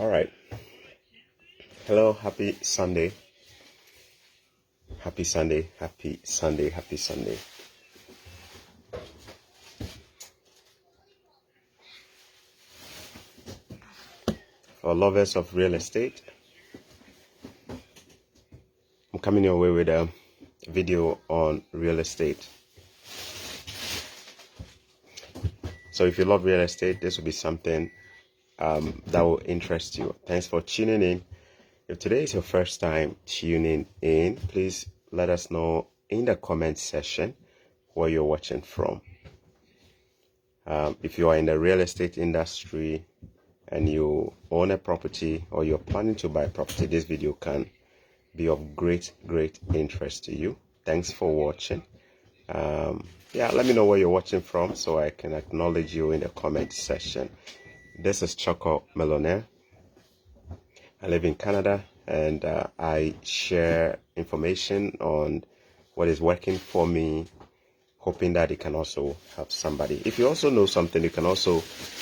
All right. Hello, happy Sunday. Happy Sunday, happy Sunday, happy Sunday. For lovers of real estate, I'm coming your way with a video on real estate. So if you love real estate, this will be something that will interest you. Thanks for tuning in. If today is your first time tuning in, please let us know in the comment section where you're watching from. If you are in the real estate industry and you own a property or you're planning to buy a property, this video can be of great interest to you. Thanks for watching. Let me know where you're watching from so I can acknowledge you in the comment section. This is Choco Millionaire. I live in Canada and I share information on what is working for me, hoping that it can also help somebody. If you also know something, you can also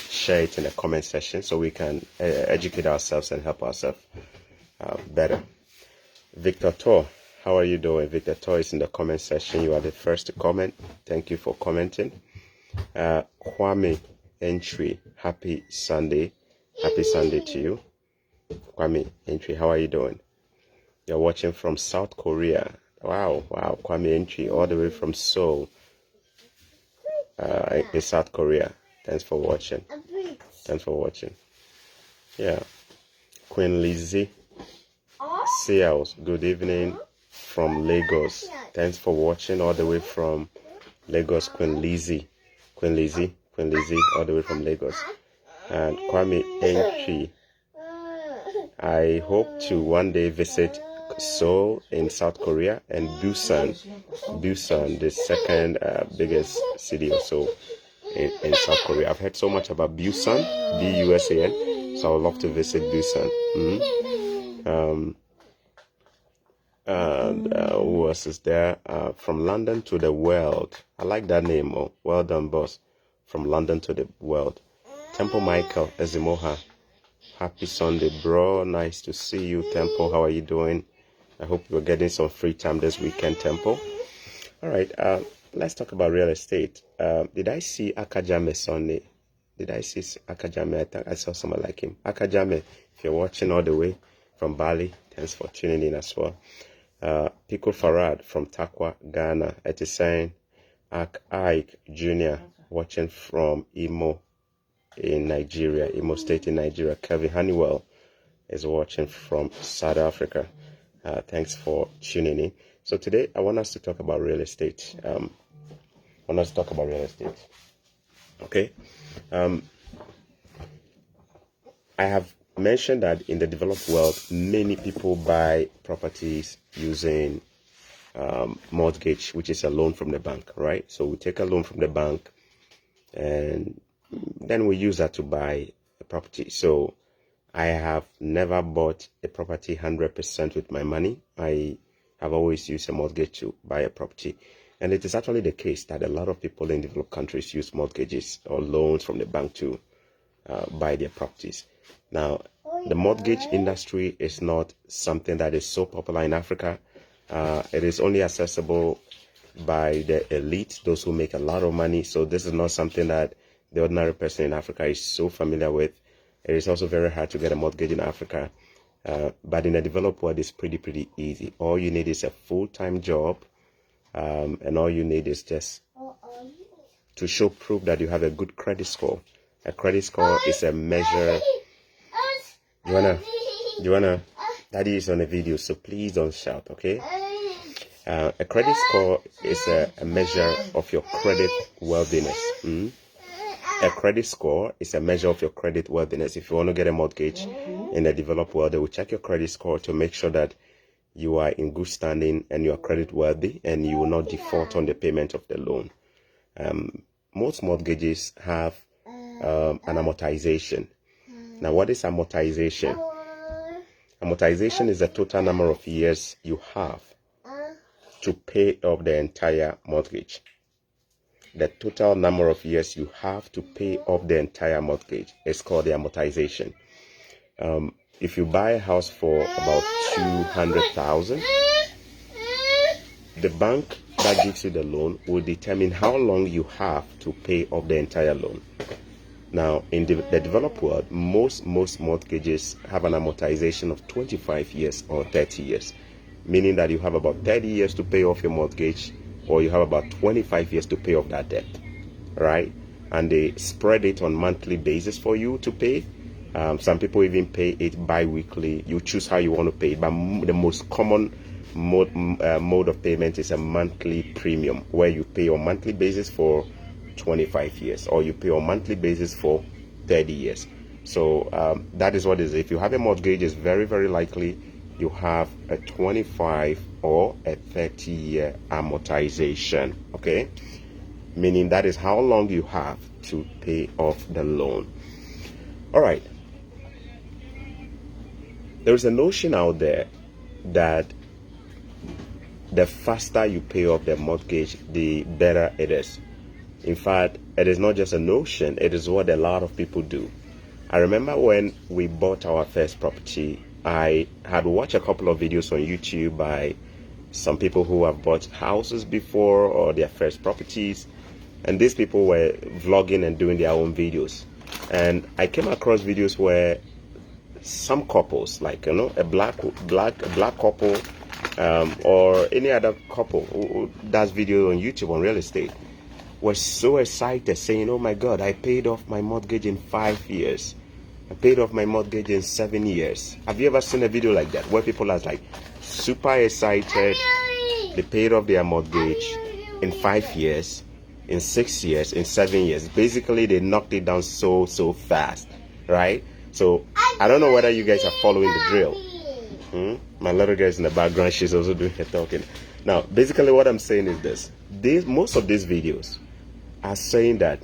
share it in the comment section so we can educate ourselves and help ourselves better. Victor Tor, how are you doing? Victor Tor is in the comment section. You are the first to comment. Thank you for commenting. Kwame Entry, happy Sunday. Happy Sunday to you. Kwame Entry, how are you doing? You're watching from South Korea. Wow. Kwame Entry, all the way from Seoul, in South Korea. Thanks for watching. Yeah. Queen Lizzie Seals, good evening from Lagos. Thanks for watching all the way from Lagos, Queen Lizzie, all the way from Lagos. And Kwame Entry, I hope to one day visit Seoul in South Korea and Busan, the second biggest city or so in South Korea. I've heard so much about Busan, B-U-S-A-N, so I would love to visit Busan. Who else is there? From London to the world. I like that name. Oh, well done, boss. From London to the world. Temple Michael Ezimoha. Happy Sunday, bro. Nice to see you, Temple. How are you doing? I hope you're getting some free time this weekend, Temple. All right. Let's talk about real estate. Did I see Akajame Sunday? I think I saw someone like him. Akajame, if you're watching all the way from Bali, thanks for tuning in as well. Pico Farad from Takwa, Ghana. Etisain Ike Jr. watching from Imo State in Nigeria. Kevin Honeywell is watching from South Africa. Thanks for tuning in. So today I want us to talk about real estate. Okay. I have mentioned that in the developed world, many people buy properties using mortgage, which is a loan from the bank, right? So we take a loan from the bank and then we use that to buy a property. So I have never bought a property 100% with my money. I have always used a mortgage to buy a property. And it is actually the case that a lot of people in developed countries use mortgages or loans from the bank to buy their properties. Now, the mortgage industry is not something that is so popular in Africa. It is only accessible by the elite, those who make a lot of money. So this is not something that the ordinary person in Africa is so familiar with. It is also very hard to get a mortgage in Africa. But in the developed world, it's pretty easy. All you need is a full-time job. And all you need is just to show proof that you have a good credit score. A credit score is a measure. Joanna, Daddy is on a video, so please don't shout, okay? A credit score is a measure of your credit worthiness. A credit score is a measure of your credit worthiness. If you want to get a mortgage in the developed world, they will check your credit score to make sure that you are in good standing and you are credit worthy and you will not default on the payment of the loan. Most mortgages have an amortization. Now, what is amortization? Amortization is the total number of years you have to pay off the entire mortgage. The total number of years you have to pay off the entire mortgage is called the amortization. If you buy a house for about 200,000, the bank that gives you the loan will determine how long you have to pay off the entire loan. Now, in the developed world, most mortgages have an amortization of 25 years or 30 years, meaning that you have about 30 years to pay off your mortgage, or you have about 25 years to pay off that debt, right? And they spread it on monthly basis for you to pay. Some people even pay it bi-weekly. You choose how you want to pay it, but the most common mode of payment is a monthly premium, where you pay on monthly basis for 25 years, or you pay on monthly basis for 30 years. So that is what it is. If you have a mortgage, it's very, very likely you have a 25 or a 30-year amortization, okay? Meaning that is how long you have to pay off the loan. All right. There's a notion out there that the faster you pay off the mortgage, the better it is. In fact, it is not just a notion, it is what a lot of people do. I remember when we bought our first property, I had watched a couple of videos on YouTube by some people who have bought houses before or their first properties, and these people were vlogging and doing their own videos. And I came across videos where some couples, like a black couple, or any other couple who does video on YouTube on real estate, were so excited, saying, "Oh my God, I paid off my mortgage in 5 years. I paid off my mortgage in 7 years." Have you ever seen a video like that, where people are like super excited? They paid off their mortgage in 5 years, in 6 years, in 7 years. Basically, they knocked it down so fast, right? So I don't know whether you guys are following the drill. My little girl is in the background. She's also doing her talking. Now, basically what I'm saying is this. Most of these videos are saying that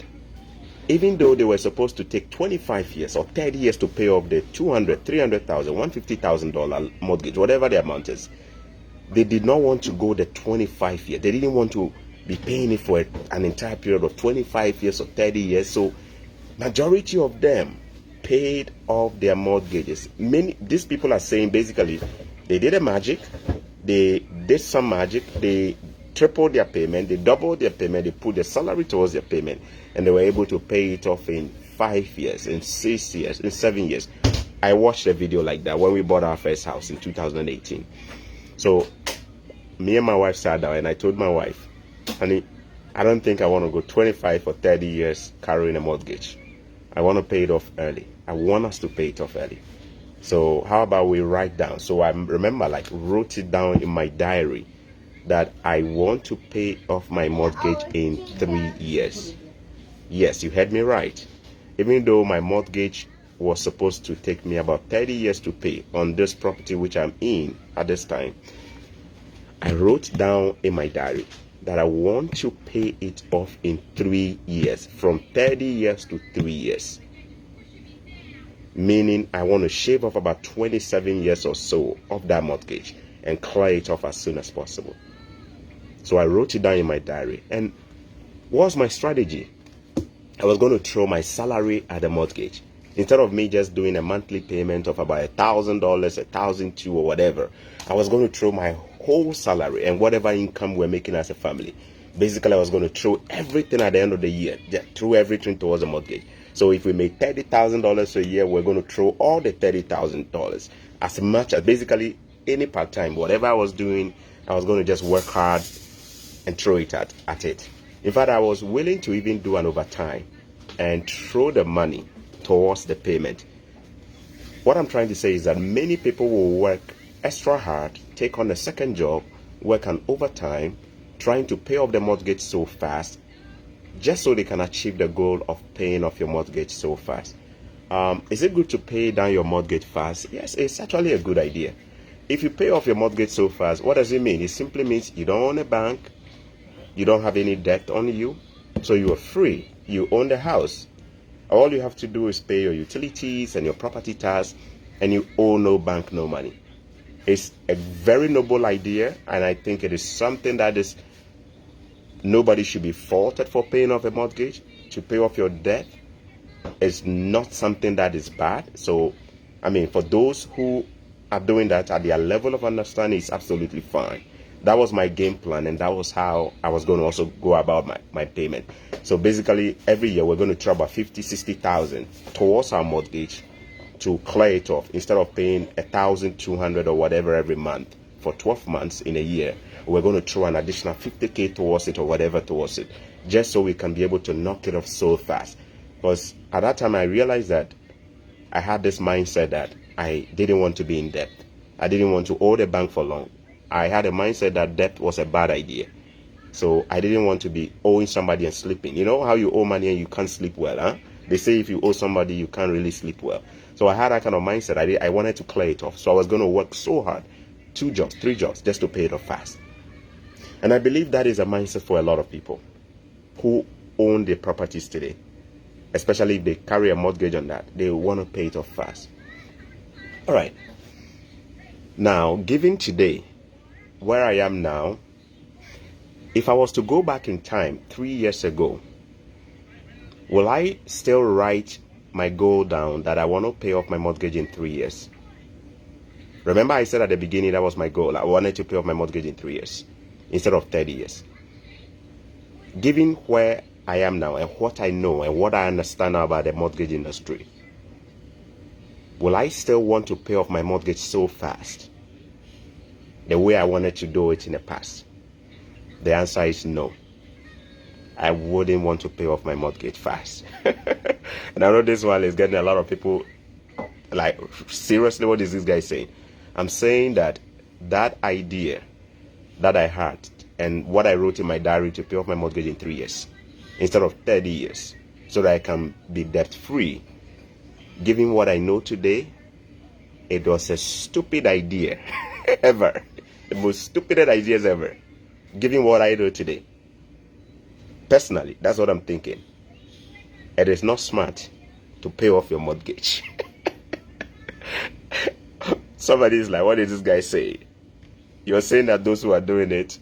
even though they were supposed to take 25 years or 30 years to pay off the $200,000, $300,000, $150,000 mortgage, whatever the amount is, they did not want to go the 25 years. They didn't want to be paying it for an entire period of 25 years or 30 years. So majority of them paid off their mortgages. These people are saying basically they did a magic. They did some magic. They tripled their payment. They doubled their payment. They put their salary towards their payment, and they were able to pay it off in 5 years, in 6 years, in 7 years. I watched a video like that when we bought our first house in 2018. So me and my wife sat down, and I told my wife, "Honey, I don't think I want to go 25 or 30 years carrying a mortgage. I want to pay it off early. I want us to pay it off early. So how about we write down?" So I remember, like, wrote it down in my diary that I want to pay off my mortgage in 3 years. Yes, you heard me right. Even though my mortgage was supposed to take me about 30 years to pay on this property which I'm in at this time, I wrote down in my diary that I want to pay it off in 3 years, from 30 years to 3 years. Meaning I want to shave off about 27 years or so of that mortgage and clear it off as soon as possible. So I wrote it down in my diary. And what was my strategy? I was going to throw my salary at the mortgage. Instead of me just doing a monthly payment of about $1,000, $1,200 or whatever, I was going to throw my whole salary and whatever income we're making as a family. Basically, I was going to throw everything at the end of the year, just throw everything towards the mortgage. So if we made $30,000 a year, we're going to throw all the $30,000, as much as basically any part-time, whatever I was doing, I was going to just work hard and throw it at it. In fact, I was willing to even do an overtime and throw the money towards the payment. What I'm trying to say is that many people will work extra hard, take on a second job, work an overtime, trying to pay off the mortgage so fast, just so they can achieve the goal of paying off your mortgage so fast. Is it good to pay down your mortgage fast? Yes, it's actually a good idea. If you pay off your mortgage so fast, what does it mean? It simply means you don't own a bank, you don't have any debt on you, so you are free. You own the house. All you have to do is pay your utilities and your property tax, and you owe no bank, no money. It's a very noble idea, and I think it is something that is nobody should be faulted for paying off a mortgage. To pay off your debt is not something that is bad. So I mean, for those who are doing that at their level of understanding, it's absolutely fine. That was my game plan, and that was how I was going to also go about my payment. So basically, every year we're going to throw about 50, 60,000 towards our mortgage to clear it off. Instead of paying 1,200 or whatever every month for 12 months in a year, we're going to throw an additional 50K towards it or whatever towards it, just so we can be able to knock it off so fast. Because at that time I realized that I had this mindset that I didn't want to be in debt. I didn't want to owe the bank for long. I had a mindset that debt was a bad idea. So I didn't want to be owing somebody and sleeping. You know how you owe money and you can't sleep well, huh? They say if you owe somebody, you can't really sleep well. So I had that kind of mindset. I wanted to clear it off. So I was going to work so hard, 2 jobs, 3 jobs, just to pay it off fast. And I believe that is a mindset for a lot of people who own their properties today. Especially if they carry a mortgage on that, they want to pay it off fast. All right. Now, given today, where I am now, if I was to go back in time 3 years ago, will I still write my goal down that I want to pay off my mortgage in 3 years? Remember I said at the beginning that was my goal. I wanted to pay off my mortgage in 3 years instead of 30 years. Given where I am now and what I know and what I understand now about the mortgage industry, will I still want to pay off my mortgage so fast the way I wanted to do it in the past? The answer is no. I wouldn't want to pay off my mortgage fast. And I know this one is getting a lot of people like, seriously, what is this guy saying? I'm saying that idea that I had and what I wrote in my diary to pay off my mortgage in 3 years instead of 30 years so that I can be debt free, given what I know today, it was a stupid idea ever. The most stupid ideas ever, given what I know today. Personally, that's what I'm thinking. It is not smart to pay off your mortgage. Somebody is like, what did this guy say? You're saying that those who are doing it,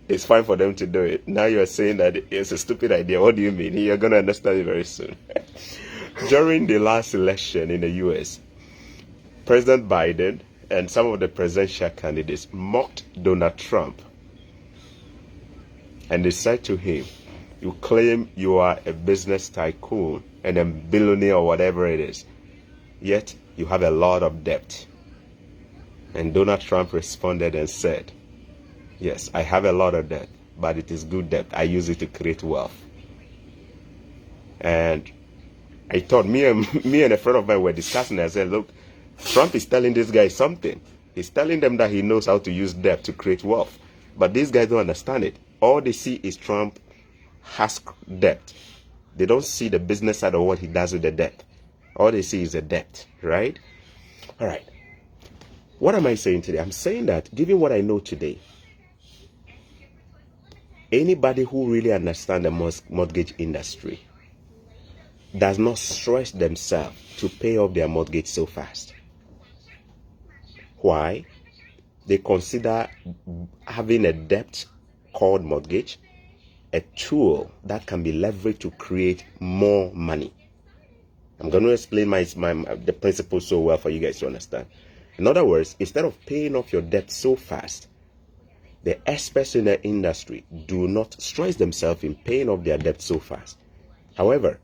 it's fine for them to do it. Now you're saying that it's a stupid idea. What do you mean? You're going to understand it very soon. During the last election in the US, President Biden and some of the presidential candidates mocked Donald Trump. And they said to him, you claim you are a business tycoon and a billionaire or whatever it is, yet you have a lot of debt. And Donald Trump responded and said, yes, I have a lot of debt, but it is good debt. I use it to create wealth. And I thought, me and a friend of mine were discussing. I said, look, Trump is telling this guy something. He's telling them that he knows how to use debt to create wealth. But these guys don't understand it. All they see is Trump has debt. They don't see the business side of what he does with the debt. All they see is the debt, right? All right. What am I saying today? I'm saying that given what I know today, anybody who really understands the mortgage industry does not stress themselves to pay off their mortgage so fast. Why? They consider having a debt called mortgage a tool that can be leveraged to create more money. I'm going to explain the principle so well for you guys to understand. In other words, instead of paying off your debt so fast, the experts in the industry do not stress themselves in paying off their debt so fast. However,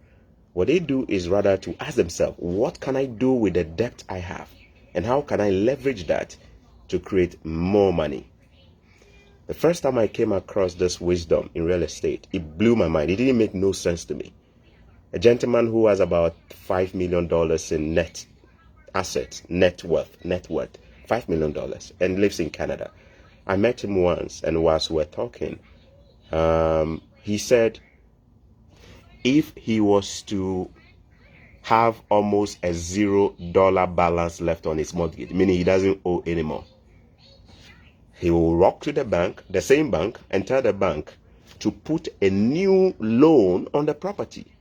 what they do is rather to ask themselves, what can I do with the debt I have? And how can I leverage that to create more money? The first time I came across this wisdom in real estate, it blew my mind. It didn't make no sense to me. A gentleman who has about $5 million in net assets, net worth, $5 million, and lives in Canada. I met him once, and whilst we were talking, he said if he was to have almost a $0 balance left on his mortgage, meaning he doesn't owe anymore, he will walk to the bank, the same bank, and tell the bank to put a new loan on the property.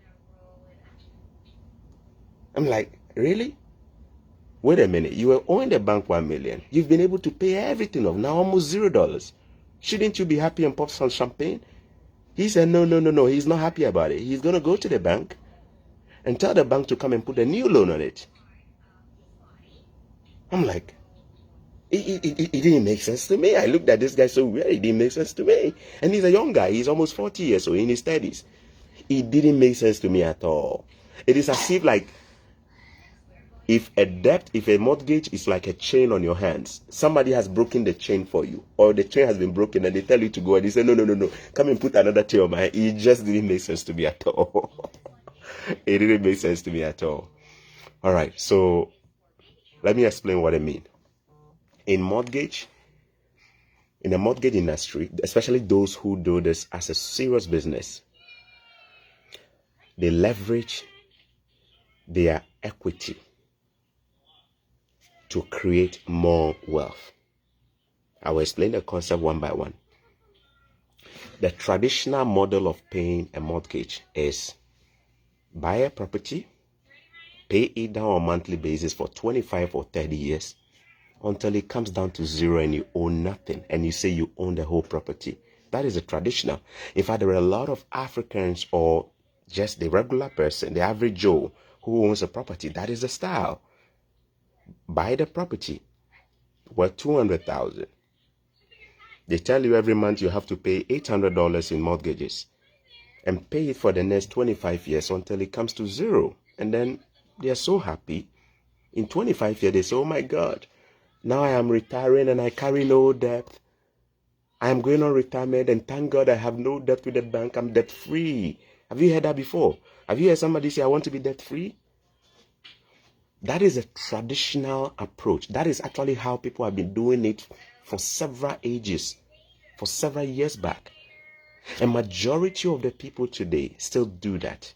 I'm like, really? Wait a minute, you were owing the bank $1 million. You've been able to pay everything off, now almost $0. Shouldn't you be happy and pop some champagne? He said, no, he's not happy about it. He's going to go to the bank and tell the bank to come and put a new loan on it. I'm like, it didn't make sense to me. I looked at this guy so weird. It didn't make sense to me. And he's a young guy. He's almost 40 years old, in his 30s. It didn't make sense to me at all. It is as if like, if a mortgage is like a chain on your hands, somebody has broken the chain for you, or the chain has been broken and they tell you to go and you say, no, come and put another chain on my hand. It just didn't make sense to me at all. It didn't make sense to me at all. All right, so let me explain what I mean. In the mortgage industry, especially those who do this as a serious business, they leverage their equity to create more wealth. I will explain the concept one by one. The traditional model of paying a mortgage is buy a property, pay it down on a monthly basis for 25 or 30 years until it comes down to zero and you own nothing, and you say you own the whole property. That is a traditional. In fact, there are a lot of Africans or just the regular person, the average Joe who owns a property. That is the style. Buy the property worth $200,000. They tell you every month you have to pay $800 in mortgages and pay it for the next 25 years until it comes to zero. And then they are so happy. In 25 years, they say, oh my God, now I am retiring and I carry no debt. I am going on retirement and thank God I have no debt with the bank. I'm debt free. Have you heard that before? Have you heard somebody say, I want to be debt free? That is a traditional approach. That is actually how people have been doing it for several ages, for several years back. A majority of the people today still do that.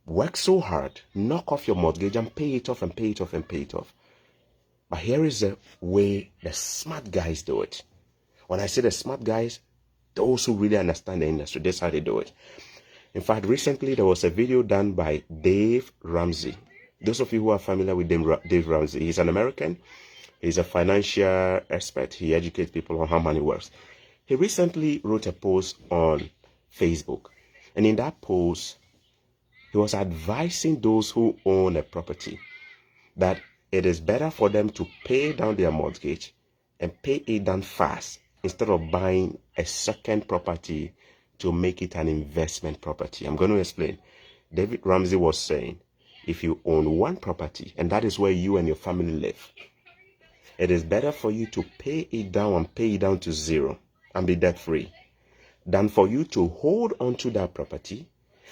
Work so hard, knock off your mortgage and pay it off and pay it off and pay it off. But here is the way the smart guys do it. When I say the smart guys, those who really understand the industry, that's how they do it. In fact, recently there was a video done by Dave Ramsey. Those of you who are familiar with Dave Ramsey, he's an American. He's a financial expert. He educates people on how money works. He recently wrote a post on Facebook. And in that post, he was advising those who own a property that it is better for them to pay down their mortgage and pay it down fast instead of buying a second property to make it an investment property. I'm going to explain. David Ramsey was saying, if you own one property and that is where you and your family live, it is better for you to pay it down and pay it down to zero and be debt free than for you to hold on to that property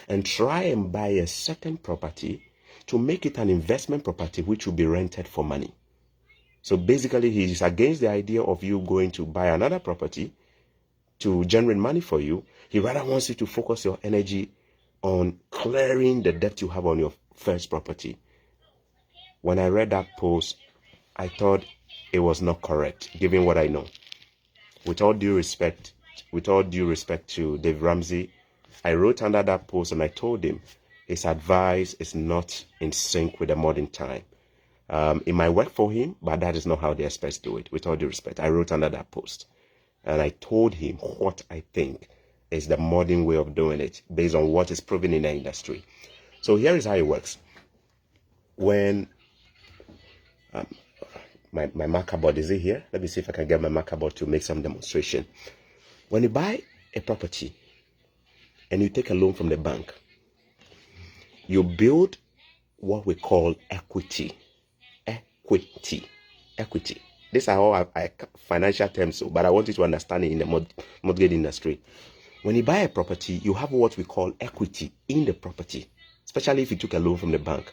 and try and buy a second property to make it an investment property which will be rented for money. So basically, he is against the idea of you going to buy another property to generate money for you. He rather wants you to focus your energy on clearing the debt you have on your first property. When I read that post, I thought it was not correct, given what I know. With all due respect to Dave Ramsey, I wrote under that post and I told him his advice is not in sync with the modern time. It might work for him, but that is not how the experts do it. With all due respect, I wrote under that post and I told him what I think is the modern way of doing it based on what is proven in the industry. So here is how it works. When my marker board, is it here? Let me see if I can get my marker board to make some demonstration. When you buy a property and you take a loan from the bank, you build what we call equity. Equity. These are all financial terms, but I want you to understand it in the mortgage industry. When you buy a property, you have what we call equity in the property, especially if you took a loan from the bank.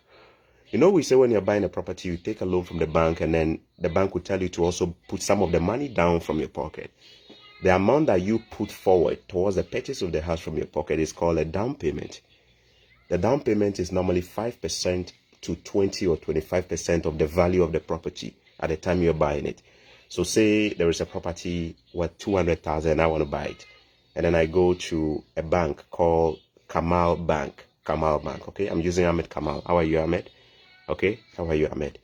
You know, we say when you're buying a property, you take a loan from the bank and then the bank will tell you to also put some of the money down from your pocket. The amount that you put forward towards the purchase of the house from your pocket is called a down payment. The down payment is normally 5% to 20 or 25% of the value of the property at the time you're buying it. So say there is a property worth 200,000 and I want to buy it. And then I go to a bank called Kamal Bank. Okay, I'm using Ahmed Kamal. How are you, Ahmed? Okay, how are you, Ahmed?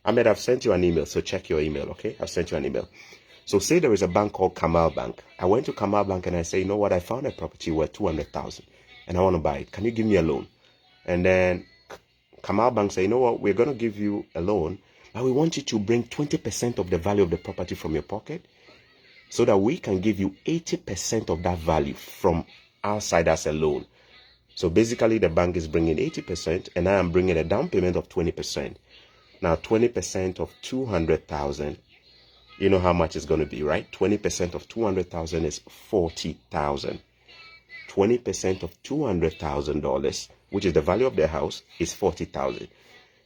Ahmed, I've sent you an email, so check your email, okay? I've sent you an email. So say there is a bank called Kamal Bank. I went to Kamal Bank and I say, you know what? I found a property worth 200,000 and I want to buy it. Can you give me a loan? And then Kamal Bank say, you know what? We're going to give you a loan, but we want you to bring 20% of the value of the property from your pocket so that we can give you 80% of that value from our side as a loan. So basically the bank is bringing 80% and I am bringing a down payment of 20%. Now 20% of 200,000, you know how much it's going to be, right? 20% of 200,000 is 40,000. 20% of $200,000, which is the value of the house, is 40,000.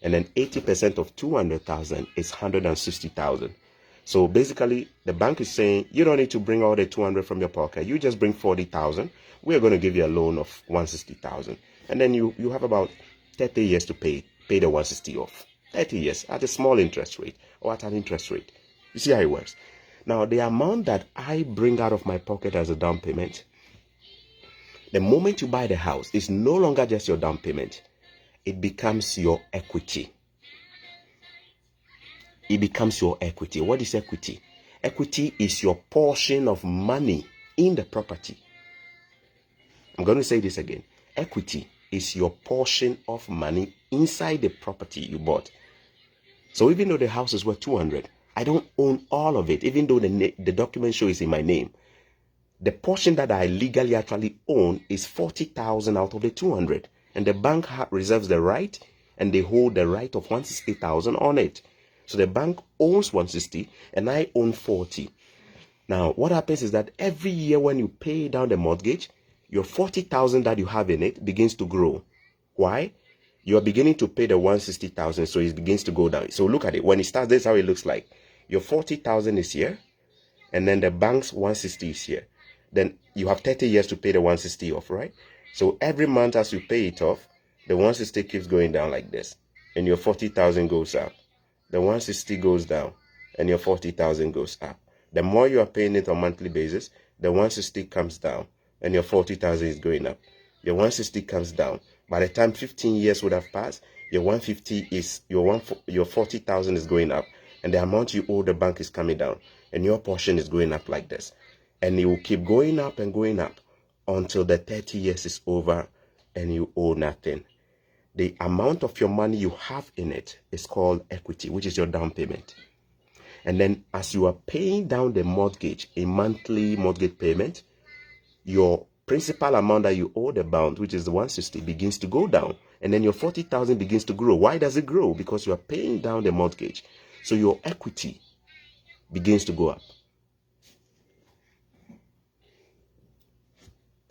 And then 80% of 200,000 is 160,000. So basically, the bank is saying you don't need to bring all the 200 from your pocket. You just bring 40,000. We are going to give you a loan of 160,000, and then you have about 30 years to pay the 160 off. 30 years at a small interest rate or at an interest rate. You see how it works. Now, the amount that I bring out of my pocket as a down payment, the moment you buy the house, is no longer just your down payment. It becomes your equity. It becomes your equity. What is equity? Equity is your portion of money in the property. I'm going to say this again. Equity is your portion of money inside the property you bought. So even though the house is worth 200, I don't own all of it, even though the document show is in my name. The portion that I legally actually own is 40,000 out of the 200. And the bank reserves the right, and they hold the right of 160,000 on it. So the bank owns 160 and I own 40. Now, what happens is that every year when you pay down the mortgage, your 40,000 that you have in it begins to grow. Why? You are beginning to pay the 160,000, so it begins to go down. So look at it. When it starts, this is how it looks like. Your 40,000 is here, and then the bank's 160 is here. Then you have 30 years to pay the 160 off, right? So every month as you pay it off, the 160 keeps going down like this, and your 40,000 goes up. The 160 goes down, and your 40,000 goes up. The more you are paying it on a monthly basis, the 160 comes down, and your 40,000 is going up. Your 160 comes down. By the time 15 years would have passed, your 150 is your 40,000 is going up, and the amount you owe the bank is coming down, and your portion is going up like this, and it will keep going up and going up until the 30 years is over, and you owe nothing. The amount of your money you have in it is called equity, which is your down payment. And then as you are paying down the mortgage, a monthly mortgage payment, your principal amount that you owe the bank, which is the 160, begins to go down. And then your 40,000 begins to grow. Why does it grow? Because you are paying down the mortgage. So your equity begins to go up.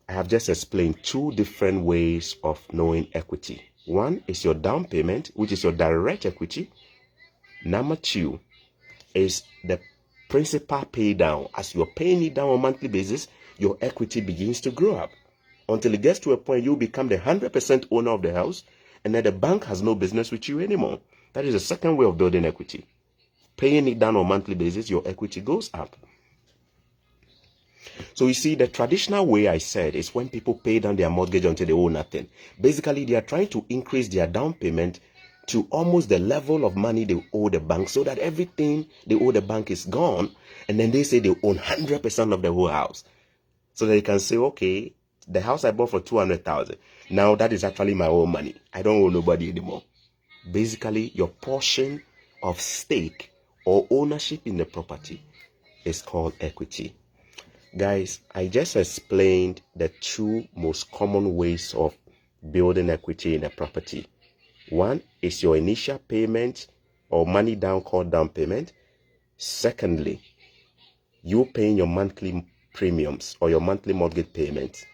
I have just explained two different ways of knowing equity. One is your down payment, which is your direct equity. Number two is the principal pay down. As you're paying it down on a monthly basis, your equity begins to grow up until it gets to a point you become the 100% owner of the house, and then the bank has no business with you anymore. That is the second way of building equity. Paying it down on a monthly basis, your equity goes up. So you see, the traditional way I said is when people pay down their mortgage until they owe nothing. Basically, they are trying to increase their down payment to almost the level of money they owe the bank, so that everything they owe the bank is gone, and then they say they own 100% of the whole house. So they can say, okay, the house I bought for 200,000, now that is actually my own money. I don't owe nobody anymore. Basically, your portion of stake or ownership in the property is called equity. Guys, I just explained the two most common ways of building equity in a property. One is your initial payment or money down called down payment. Secondly, you paying your monthly premiums or your monthly mortgage payment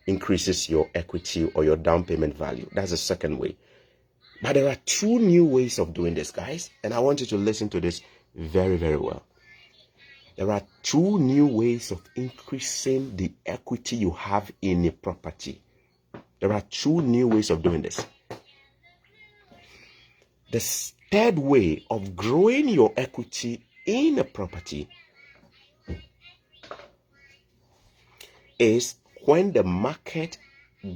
increases your equity or your down payment value. That's the second way. But there are two new ways of doing this, guys, and I want you to listen to this very, very well. There are two new ways of increasing the equity you have in a property. There are two new ways of doing this. The third way of growing your equity in a property is when the market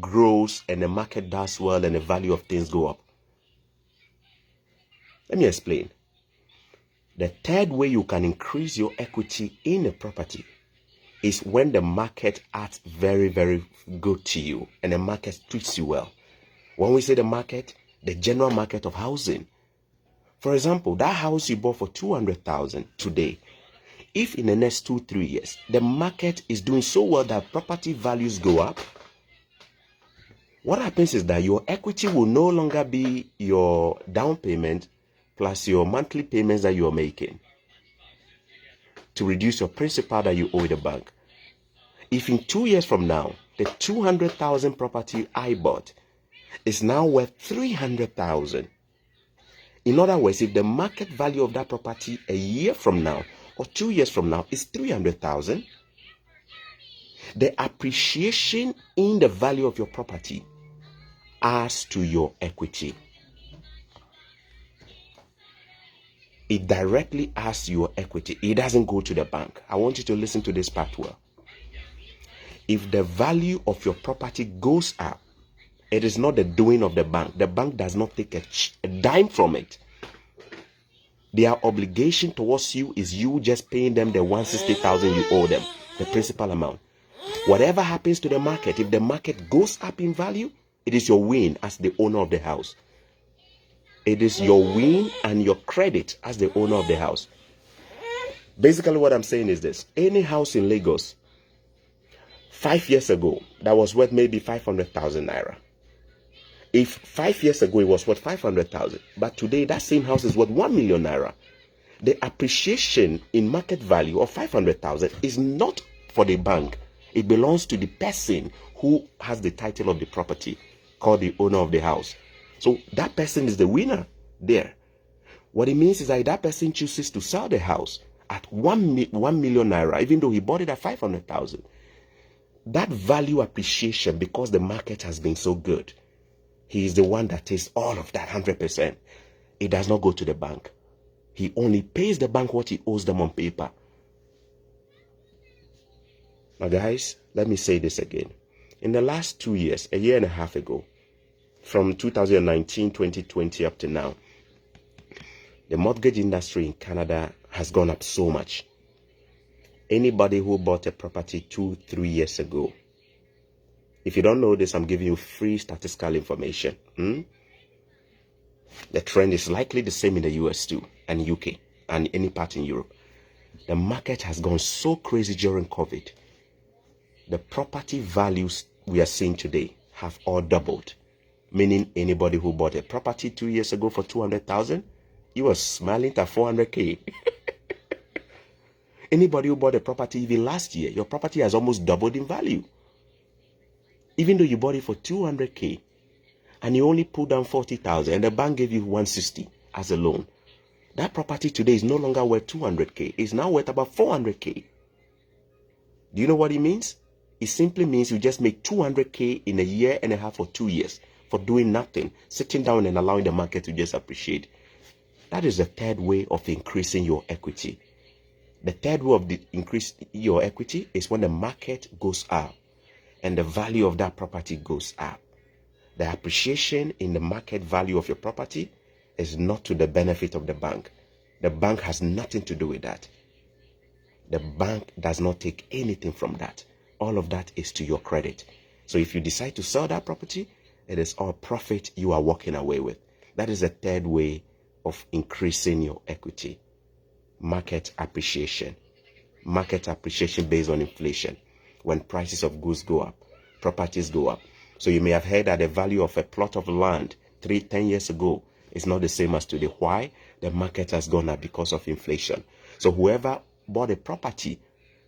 grows and the market does well and the value of things go up. Let me explain. The third way you can increase your equity in a property is when the market acts very, very good to you and the market treats you well. When we say the market, the general market of housing. For example, that house you bought for 200,000 today, if in the next 2-3 years the market is doing so well that property values go up, what happens is that your equity will no longer be your down payment plus your monthly payments that you're making to reduce your principal that you owe the bank. If in 2 years from now, the 200,000 property I bought is now worth 300,000. In other words, if the market value of that property a year from now or 2 years from now is 300,000, the appreciation in the value of your property adds to your equity. It directly adds to your equity. It doesn't go to the bank. I want you to listen to this part well. If the value of your property goes up, it is not the doing of the bank. The bank does not take a dime from it. Their obligation towards you is you just paying them the 160,000 you owe them, the principal amount. Whatever happens to the market, if the market goes up in value, it is your win as the owner of the house. It is your win and your credit as the owner of the house. Basically, what I'm saying is this. Any house in Lagos 5 years ago that was worth maybe 500,000 naira. If 5 years ago it was worth 500,000, but today that same house is worth 1 million naira, the appreciation in market value of 500,000 is not for the bank. It belongs to the person who has the title of the property, called the owner of the house. So that person is the winner there. What it means is that if that person chooses to sell the house at 1 million naira, even though he bought it at 500,000, that value appreciation, because the market has been so good, he is the one that takes all of that 100%. It does not go to the bank. He only pays the bank what he owes them on paper. Now guys, let me say this again. In the last 2 years, a year and a half ago, from 2019, 2020 up to now, the mortgage industry in Canada has gone up so much. Anybody who bought a property 2-3 years ago, if you don't know this, I'm giving you free statistical information. The trend is likely the same in the US too, and UK, and any part in Europe. The market has gone so crazy during COVID. The property values we are seeing today have all doubled. Meaning anybody who bought a property 2 years ago for 200,000, you were smiling at 400K. Anybody who bought a property even last year, your property has almost doubled in value. Even though you bought it for 200K and you only put down 40,000 and the bank gave you 160 as a loan, that property today is no longer worth 200K. It's now worth about 400K. Do you know what it means? It simply means you just make 200K in a year and a half or 2 years for doing nothing, sitting down and allowing the market to just appreciate. That is the third way of increasing your equity. The third way of increasing your equity is when the market goes up and the value of that property goes up. The appreciation in the market value of your property is not to the benefit of the bank. The bank has nothing to do with that. The bank does not take anything from that. All of that is to your credit. So if you decide to sell that property, it is all profit you are walking away with. That is the third way of increasing your equity. Market appreciation. Market appreciation based on inflation. When prices of goods go up, properties go up. So you may have heard that the value of a plot of land 10 years ago is not the same as today. Why? The market has gone up because of inflation. So whoever bought a property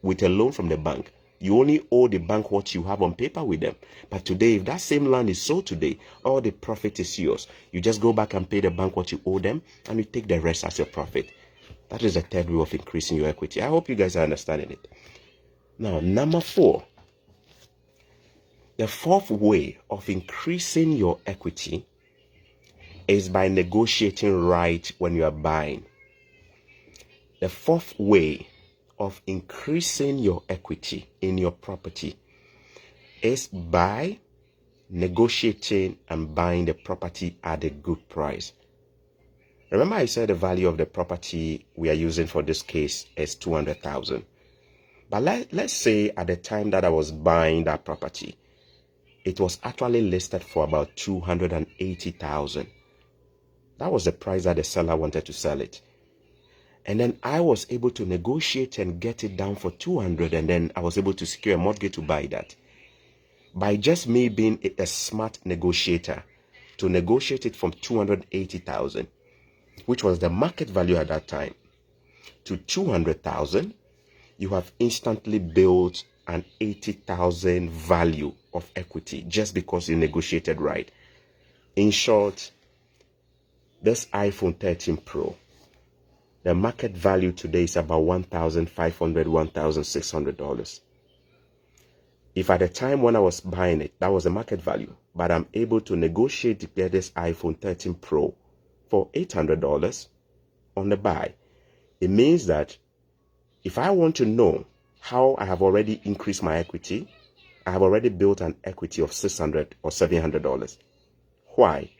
with a loan from the bank, you only owe the bank what you have on paper with them. But today, if that same land is sold today, all the profit is yours. You just go back and pay the bank what you owe them, and you take the rest as your profit. That is the third way of increasing your equity. I hope you guys are understanding it. Now, number 4. The fourth way of increasing your equity is by negotiating right when you are buying. The fourth way of increasing your equity in your property is by negotiating and buying the property at a good price. Remember I said the value of the property we are using for this case is 200,000. But let's say at the time that I was buying that property, it was actually listed for about 280,000. That was the price that the seller wanted to sell it. And then I was able to negotiate and get it down for 200, and then I was able to secure a mortgage to buy that. By just me being a smart negotiator, to negotiate it from 280,000, which was the market value at that time, to 200,000, you have instantly built an 80,000 value of equity just because you negotiated right. In short, this iPhone 13 Pro, the market value today is about $1,500, $1,600. If at the time when I was buying it, that was the market value, but I'm able to negotiate to get this iPhone 13 Pro for $800 on the buy, it means that if I want to know how I have already increased my equity, I have already built an equity of $600 or $700. Why?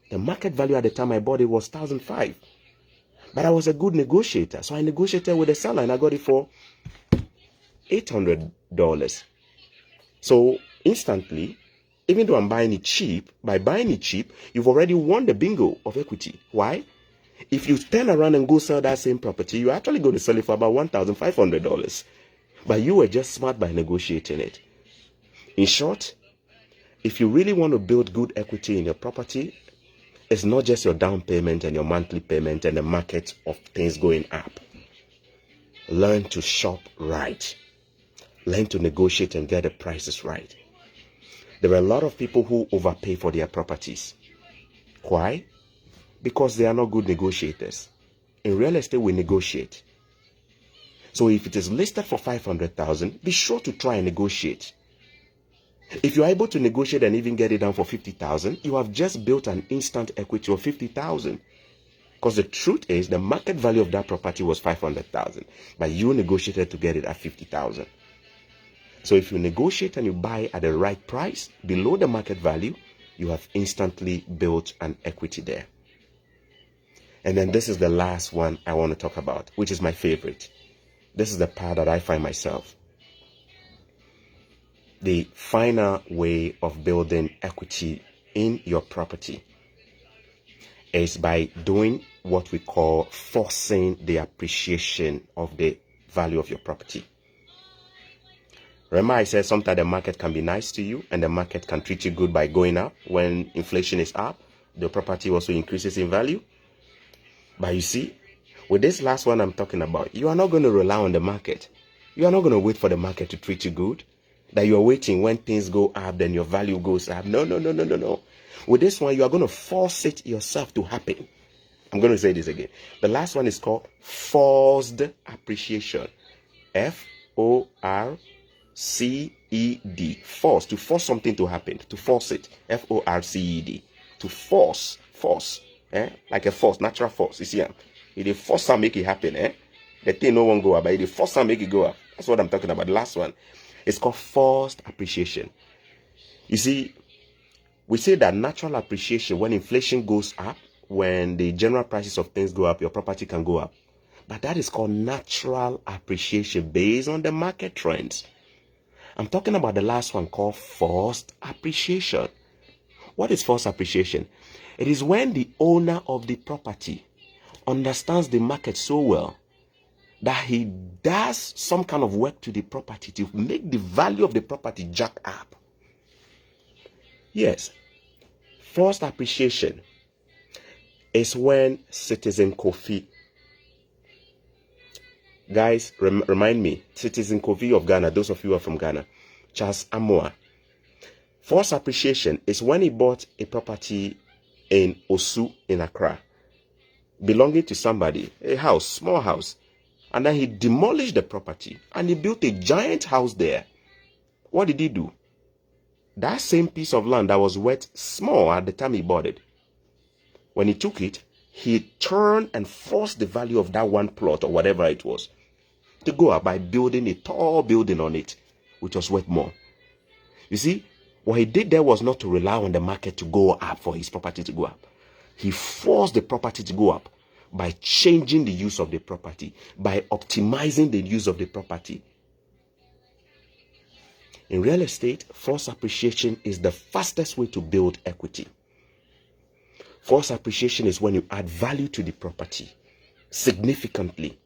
The market value at the time I bought it was $1,500. But I was a good negotiator, so I negotiated with the seller and I got it for $800. So instantly, even though I'm buying it cheap, by buying it cheap, you've already won the bingo of equity. Why? If you turn around and go sell that same property, you're actually going to sell it for about $1,500. But you were just smart by negotiating it. In short, if you really want to build good equity in your property, it's not just your down payment and your monthly payment and the market of things going up. Learn to shop right. Learn to negotiate and get the prices right. There are a lot of people who overpay for their properties. Why? Because they are not good negotiators. In real estate, we negotiate. So if it is listed for $500,000, be sure to try and negotiate. If you are able to negotiate and even get it down for $50,000, you have just built an instant equity of $50,000. Because the truth is, the market value of that property was $500,000, but you negotiated to get it at $50,000. So if you negotiate and you buy at the right price, below the market value, you have instantly built an equity there. And then this is the last one I want to talk about, which is my favorite. This is the part that I find myself. The final way of building equity in your property is by doing what we call forcing the appreciation of the value of your property. Remember I said sometimes the market can be nice to you and the market can treat you good by going up. When inflation is up, the property also increases in value. But you see, with this last one I'm talking about, you are not going to rely on the market. You are not going to wait for the market to treat you good. That you're waiting when things go up, then your value goes up. No. With this one, you are going to force it yourself to happen. I'm going to say this again. The last one is called forced appreciation. Forced. Force, to force something to happen, to force it. Forced. To force. Like a force, natural force. You see, if they force some make it happen, the thing no one go up, but if they force some make it go up. That's what I'm talking about. The last one. It's called forced appreciation. You see, we say that natural appreciation, when inflation goes up, when the general prices of things go up, your property can go up. But that is called natural appreciation based on the market trends. I'm talking about the last one called forced appreciation. What is forced appreciation? It is when the owner of the property understands the market so well that he does some kind of work to the property to make the value of the property jack up. Yes, forced appreciation is when Citizen Kofi, guys, remind me, Citizen Kofi of Ghana, those of you who are from Ghana, Charles Amoa. Forced appreciation is when he bought a property in Osu in Accra, belonging to somebody, a house, small house. And then he demolished the property and he built a giant house there. What did he do? That same piece of land that was worth small at the time he bought it, when he took it, he turned and forced the value of that one plot or whatever it was to go up by building a tall building on it, which was worth more. You see, what he did there was not to rely on the market to go up for his property to go up. He forced the property to go up by changing the use of the property, by optimizing the use of the property. In real estate, forced appreciation is the fastest way to build equity. Forced appreciation is when you add value to the property significantly.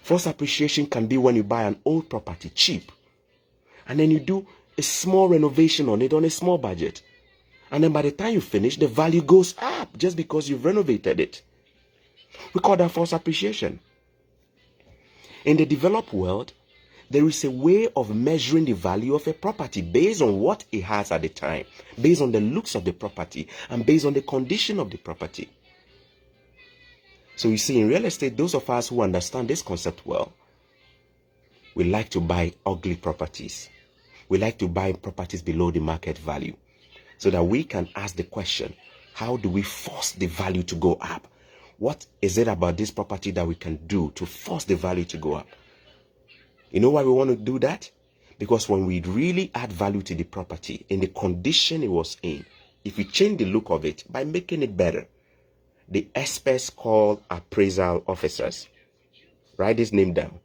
Forced appreciation can be when you buy an old property cheap, and then you do a small renovation on it on a small budget. And then by the time you finish, the value goes up just because you've renovated it. We call that forced appreciation. In the developed world, there is a way of measuring the value of a property based on what it has at the time, based on the looks of the property, and based on the condition of the property. So you see, in real estate, those of us who understand this concept well, we like to buy ugly properties. We like to buy properties below the market value, so that we can ask the question, how do we force the value to go up? What is it about this property that we can do to force the value to go up? You know why we want to do that? Because when we really add value to the property in the condition it was in, if we change the look of it by making it better, the experts called appraisal officers, write this name down,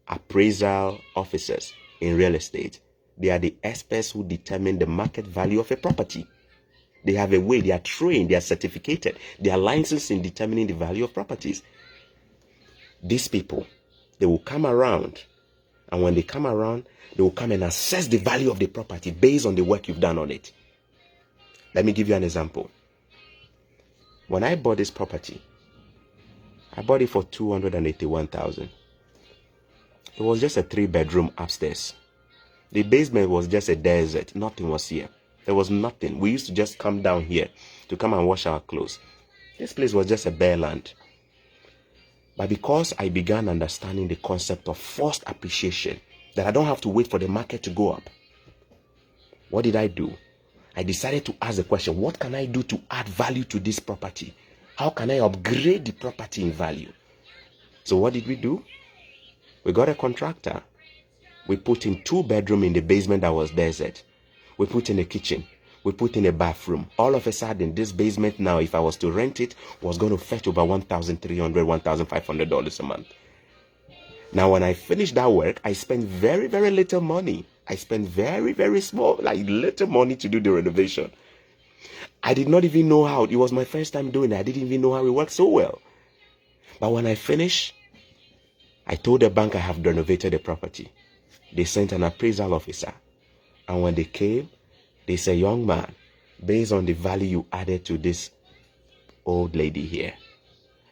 appraisal officers in real estate, they are the experts who determine the market value of a property. They have a way, they are trained, they are certificated, they are licensed in determining the value of properties. These people, they will come around, and when they come around, they will come and assess the value of the property based on the work you've done on it. Let me give you an example. When I bought this property, I bought it for $281,000. It was just a 3-bedroom upstairs. The basement was just a desert. Nothing was here. There was nothing. We used to just come down here to come and wash our clothes. This place was just a bare land. But because I began understanding the concept of forced appreciation, that I don't have to wait for the market to go up, what did I do? I decided to ask the question, what can I do to add value to this property? How can I upgrade the property in value? So what did we do? We got a contractor. We put in 2 bedrooms in the basement that was desert. We put in a kitchen. We put in a bathroom. All of a sudden, this basement now, if I was to rent it, was going to fetch over $1,300, $1,500 a month. Now, when I finished that work, I spent very, very little money. I spent very, very small, like little money to do the renovation. I did not even know how. It was my first time doing it. I didn't even know how it worked so well. But when I finished, I told the bank I have renovated the property. They sent an appraisal officer. And when they came, they said, young man, based on the value you added to this old lady here,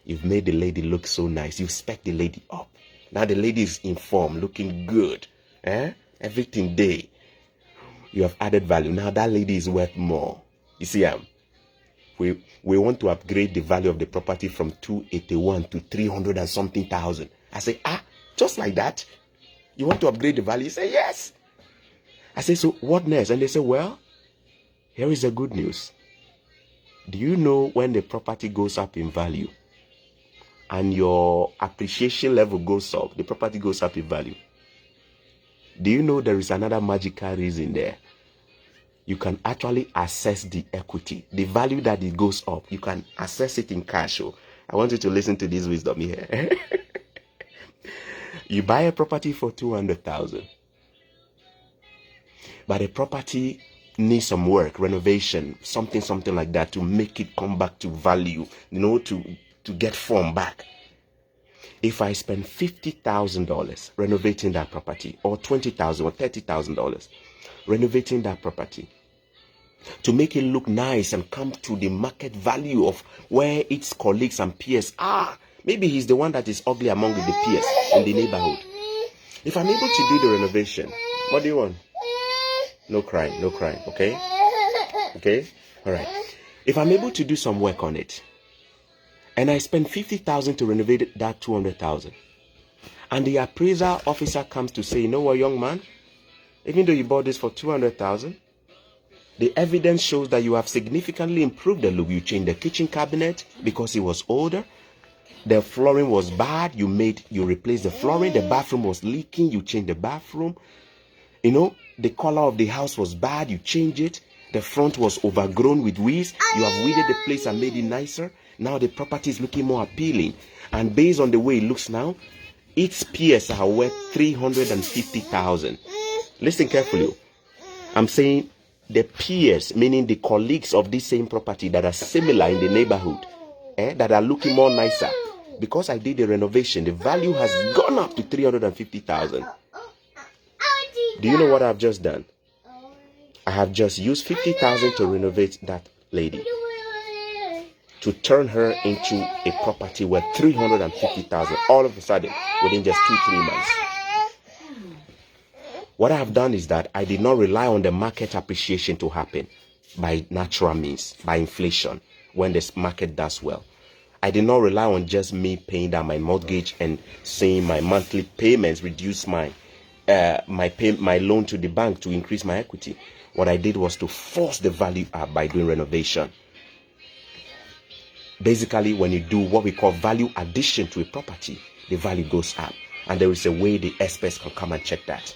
you've made the lady look so nice. You've spec'd the lady up. Now the lady is informed, looking good. Everything there. You have added value. Now that lady is worth more. You see, we want to upgrade the value of the property from 281 to 300 and something thousand. I say, just like that? You want to upgrade the value? He say, yes. I say, so what next? And they say, well, here is the good news. Do you know when the property goes up in value and your appreciation level goes up, the property goes up in value? Do you know there is another magical reason there? You can actually assess the equity, the value that it goes up. You can assess it in cash. I want you to listen to this wisdom here. You buy a property for $200,000, but the property needs some work, renovation, something like that to make it come back to value, to get form back. If I spend $50,000 renovating that property, or $20,000 or $30,000 renovating that property to make it look nice and come to the market value of where its colleagues and peers are, maybe he's the one that is ugly among the peers in the neighborhood. If I'm able to do the renovation, what do you want? No crying, okay? Okay? All right. If I'm able to do some work on it, and I spend $50,000 to renovate that $200,000, and the appraiser officer comes to say, you know what, young man, even though you bought this for $200,000, the evidence shows that you have significantly improved the look. You changed the kitchen cabinet because it was older. The flooring was bad. You replaced the flooring. The bathroom was leaking. You changed the bathroom. The color of the house was bad. You changed it. The front was overgrown with weeds. You have weeded the place and made it nicer. Now the property is looking more appealing. And based on the way it looks now, its peers are worth $350,000. Listen carefully. I'm saying the peers, meaning the colleagues of this same property that are similar in the neighborhood, that are looking more nicer. Because I did the renovation, the value has gone up to 350,000. Do you know what I've just done? I have just used 50,000 to renovate that lady, to turn her into a property worth 350,000 all of a sudden within just 2-3 months. What I have done is that I did not rely on the market appreciation to happen by natural means, by inflation, when this market does well. I did not rely on just me paying down my mortgage and seeing my monthly payments reduce my loan to the bank to increase my equity. What I did was to force the value up by doing renovation. Basically, when you do what we call value addition to a property, the value goes up. And there is a way the experts can come and check that.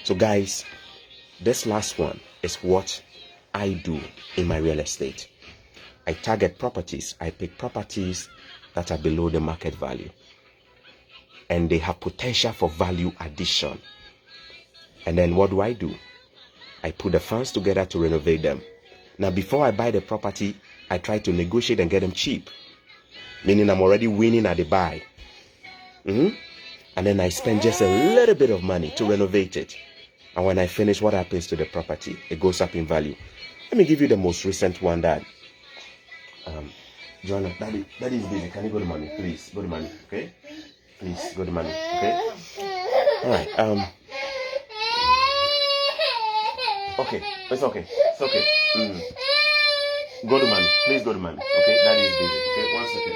So guys, this last one is what I do in my real estate. I target properties. I pick properties that are below the market value, and they have potential for value addition. And then what do? I put the funds together to renovate them. Now, before I buy the property, I try to negotiate and get them cheap, meaning I'm already winning at the buy. And then I spend just a little bit of money to renovate it. And when I finish, what happens to the property? It goes up in value. Let me give you the most recent one that Joanna, Daddy is busy. Can you go to mommy? Please, go to mommy, okay? Please, go to mommy, okay? All right, okay, it's okay. Go to mommy. Please go to mommy, okay? Daddy is busy, okay? 1 second.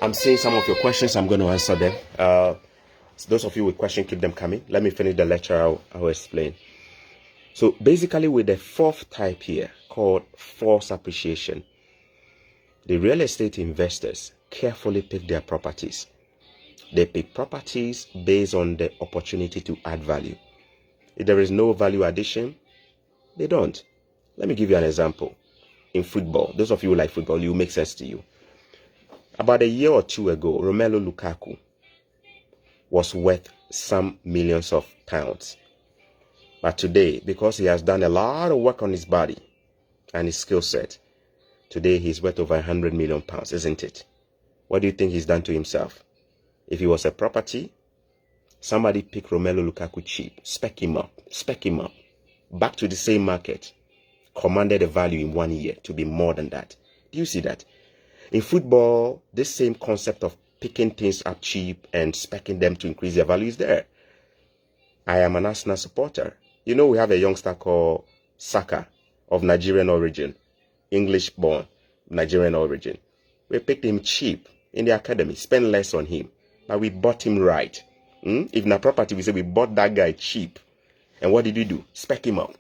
I'm seeing some of your questions. I'm going to answer them. So those of you with questions, keep them coming. Let me finish the lecture. I'll explain. So basically, with the fourth type here called false appreciation, the real estate investors carefully pick their properties. They pick properties based on the opportunity to add value. If there is no value addition, they don't. Let me give you an example. In football, those of you who like football, it will make sense to you. About a year or two ago, Romelu Lukaku was worth some millions of pounds. But today, because he has done a lot of work on his body and his skill set, today he's worth over 100 million pounds, isn't it? What do you think he's done to himself? If he was a property, somebody picked Romelu Lukaku cheap, spec him up, back to the same market, commanded a value in 1 year to be more than that. Do you see that? In football, this same concept of picking things up cheap and speccing them to increase their value is there. I am an Arsenal supporter. You know, we have a youngster called Saka of Nigerian origin, English born, Nigerian origin. We picked him cheap in the academy, spent less on him, but we bought him right. If in a property, we say we bought that guy cheap. And what did we do? Spec him up,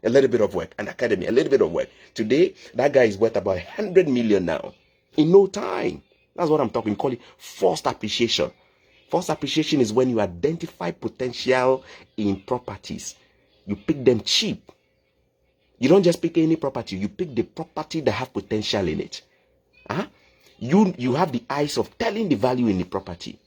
a little bit of work, an academy, a little bit of work. Today, that guy is worth about 100 million now. In no time. That's what I'm talking. Call it forced appreciation. Forced appreciation is when you identify potential in properties. You pick them cheap. You don't just pick any property. You pick the property that have potential in it. You have the eyes of telling the value in the property.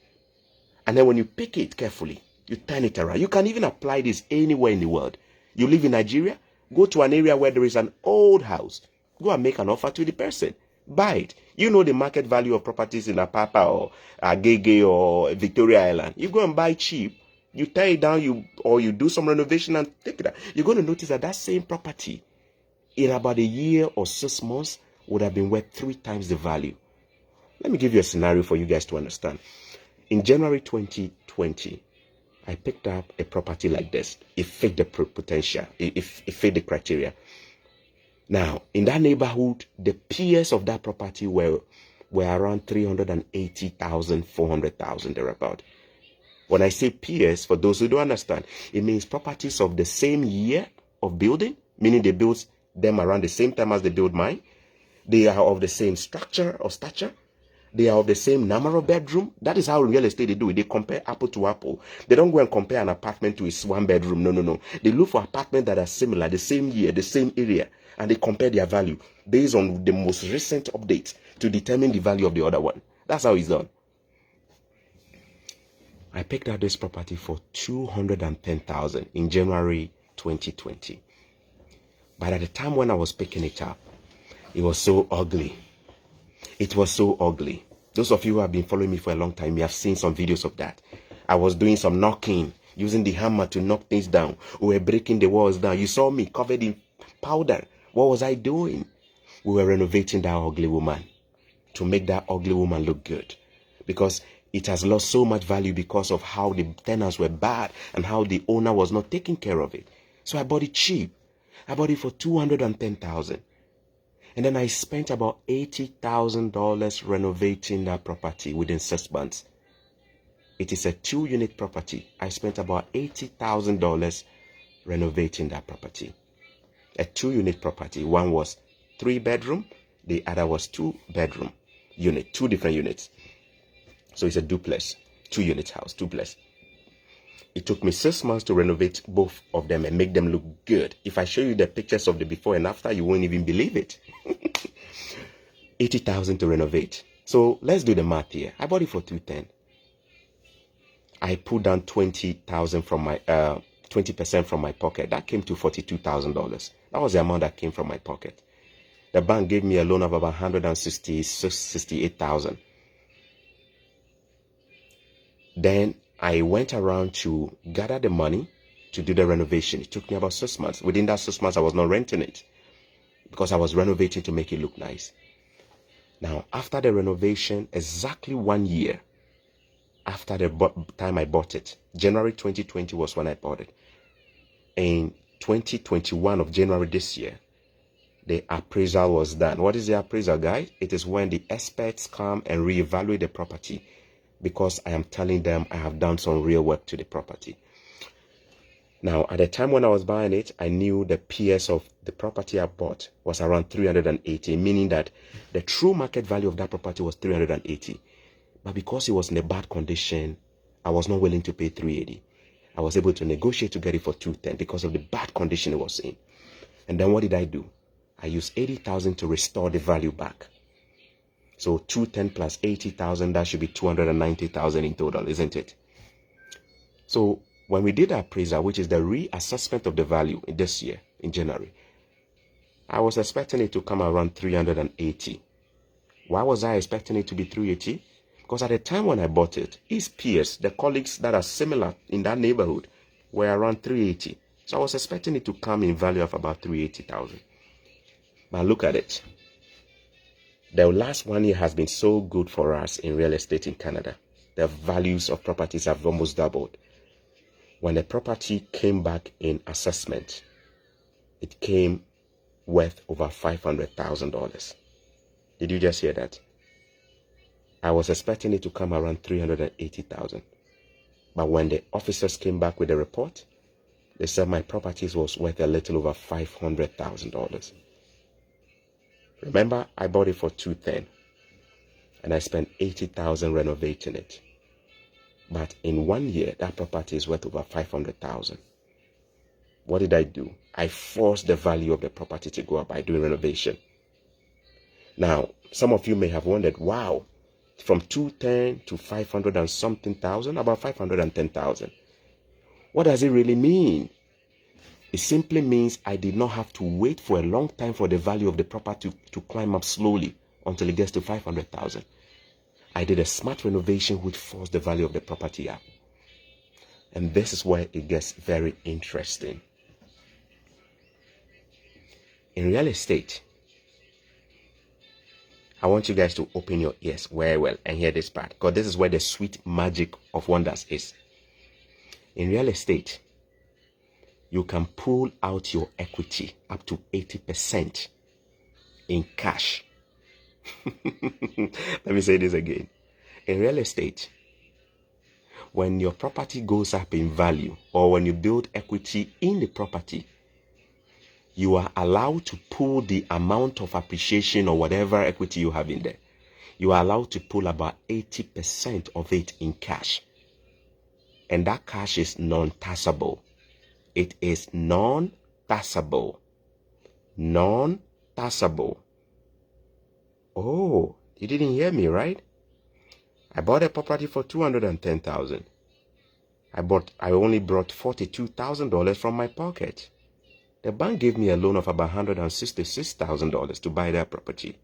And then when you pick it carefully, you turn it around. You can even apply this anywhere in the world. You live in Nigeria, go to an area where there is an old house. Go and make an offer to the person. Buy it. You know the market value of properties in Apapa or Agege or Victoria Island. You go and buy cheap. You tear it down, you do some renovation and take it out. You're going to notice that same property in about a year or 6 months would have been worth 3 times the value. Let me give you a scenario for you guys to understand. In January 2020, I picked up a property like this. It fit the potential. It fit the criteria. Now, in that neighborhood, the peers of that property were around 380,000, 400,000, thereabout. When I say peers, for those who don't understand, it means properties of the same year of building, meaning they built them around the same time as they built mine. They are of the same structure or stature. They are of the same number of bedroom. That is how real estate they do it. They compare apple to apple. They don't go and compare an apartment to its 1 bedroom. No. They look for apartments that are similar, the same year, the same area, and they compare their value based on the most recent update to determine the value of the other one. That's how it's done. I picked up this property for $210,000 in January 2020. But at the time when I was picking it up, it was so ugly. It was so ugly. Those of you who have been following me for a long time, you have seen some videos of that. I was doing some knocking, using the hammer to knock things down. We were breaking the walls down. You saw me covered in powder. What was I doing? We were renovating that ugly woman to make that ugly woman look good, because it has lost so much value because of how the tenants were bad and how the owner was not taking care of it. So I bought it cheap. I bought it for $210,000. And then I spent about $80,000 renovating that property within 6 months. It is a 2-unit property. I spent about $80,000 renovating that property. A 2-unit property. One was 3-bedroom. The other was 2-bedroom unit. 2 different units. So it's a duplex. 2-unit house. Duplex. It took me 6 months to renovate both of them and make them look good. If I show you the pictures of the before and after, you won't even believe it. $80,000 to renovate. So let's do the math here. I bought it for $210,000. I put down $20,000 from my 20% from my pocket. That came to $42,000. That was the amount that came from my pocket. The bank gave me a loan of about $168,000. Then I went around to gather the money to do the renovation. It took me about 6 months. Within that 6 months, I was not renting it because I was renovating to make it look nice. Now, after the renovation, exactly 1 year after the time I bought it, January 2020 was when I bought it. In 2021 of January this year, the appraisal was done. What is the appraisal, guys? It is when the experts come and reevaluate the property, because I am telling them I have done some real work to the property. Now, at the time when I was buying it, I knew the PS of the property I bought was around 380, meaning that the true market value of that property was 380. But because it was in a bad condition, I was not willing to pay 380. I was able to negotiate to get it for 210 because of the bad condition it was in. And then what did I do? I used $80,000 to restore the value back. So 210 plus 80,000, that should be 290,000 in total, isn't it? So when we did the appraisal, which is the reassessment of the value in this year, in January, I was expecting it to come around 380. Why was I expecting it to be 380? Because at the time when I bought it, his peers, the colleagues that are similar in that neighborhood, were around 380. So I was expecting it to come in value of about 380,000. But look at it. The last 1 year has been so good for us in real estate in Canada. The values of properties have almost doubled. When the property came back in assessment, it came worth over $500,000. Did you just hear that? I was expecting it to come around 380,000. But when the officers came back with the report, they said my properties was worth a little over $500,000. Remember, I bought it for $210,000 and I spent $80,000 renovating it. But in 1 year, that property is worth over $500,000. What did I do? I forced the value of the property to go up by doing renovation. Now, some of you may have wondered, wow, from 210 to 500 and something thousand, about 510,000. What does it really mean? It simply means I did not have to wait for a long time for the value of the property to climb up slowly until it gets to 500,000. I did a smart renovation which forced the value of the property up. And this is where it gets very interesting. In real estate, I want you guys to open your ears very well and hear this part, because this is where the sweet magic of wonders is. In real estate, you can pull out your equity up to 80% in cash. Let me say this again. In real estate, when your property goes up in value or when you build equity in the property, you are allowed to pull the amount of appreciation or whatever equity you have in there. You are allowed to pull about 80% of it in cash. And that cash is non-taxable. It is non-taxable. Non-taxable. Oh, you didn't hear me, right? I bought a property for $210,000. I only brought $42,000 from my pocket. The bank gave me a loan of about $166,000 to buy that property.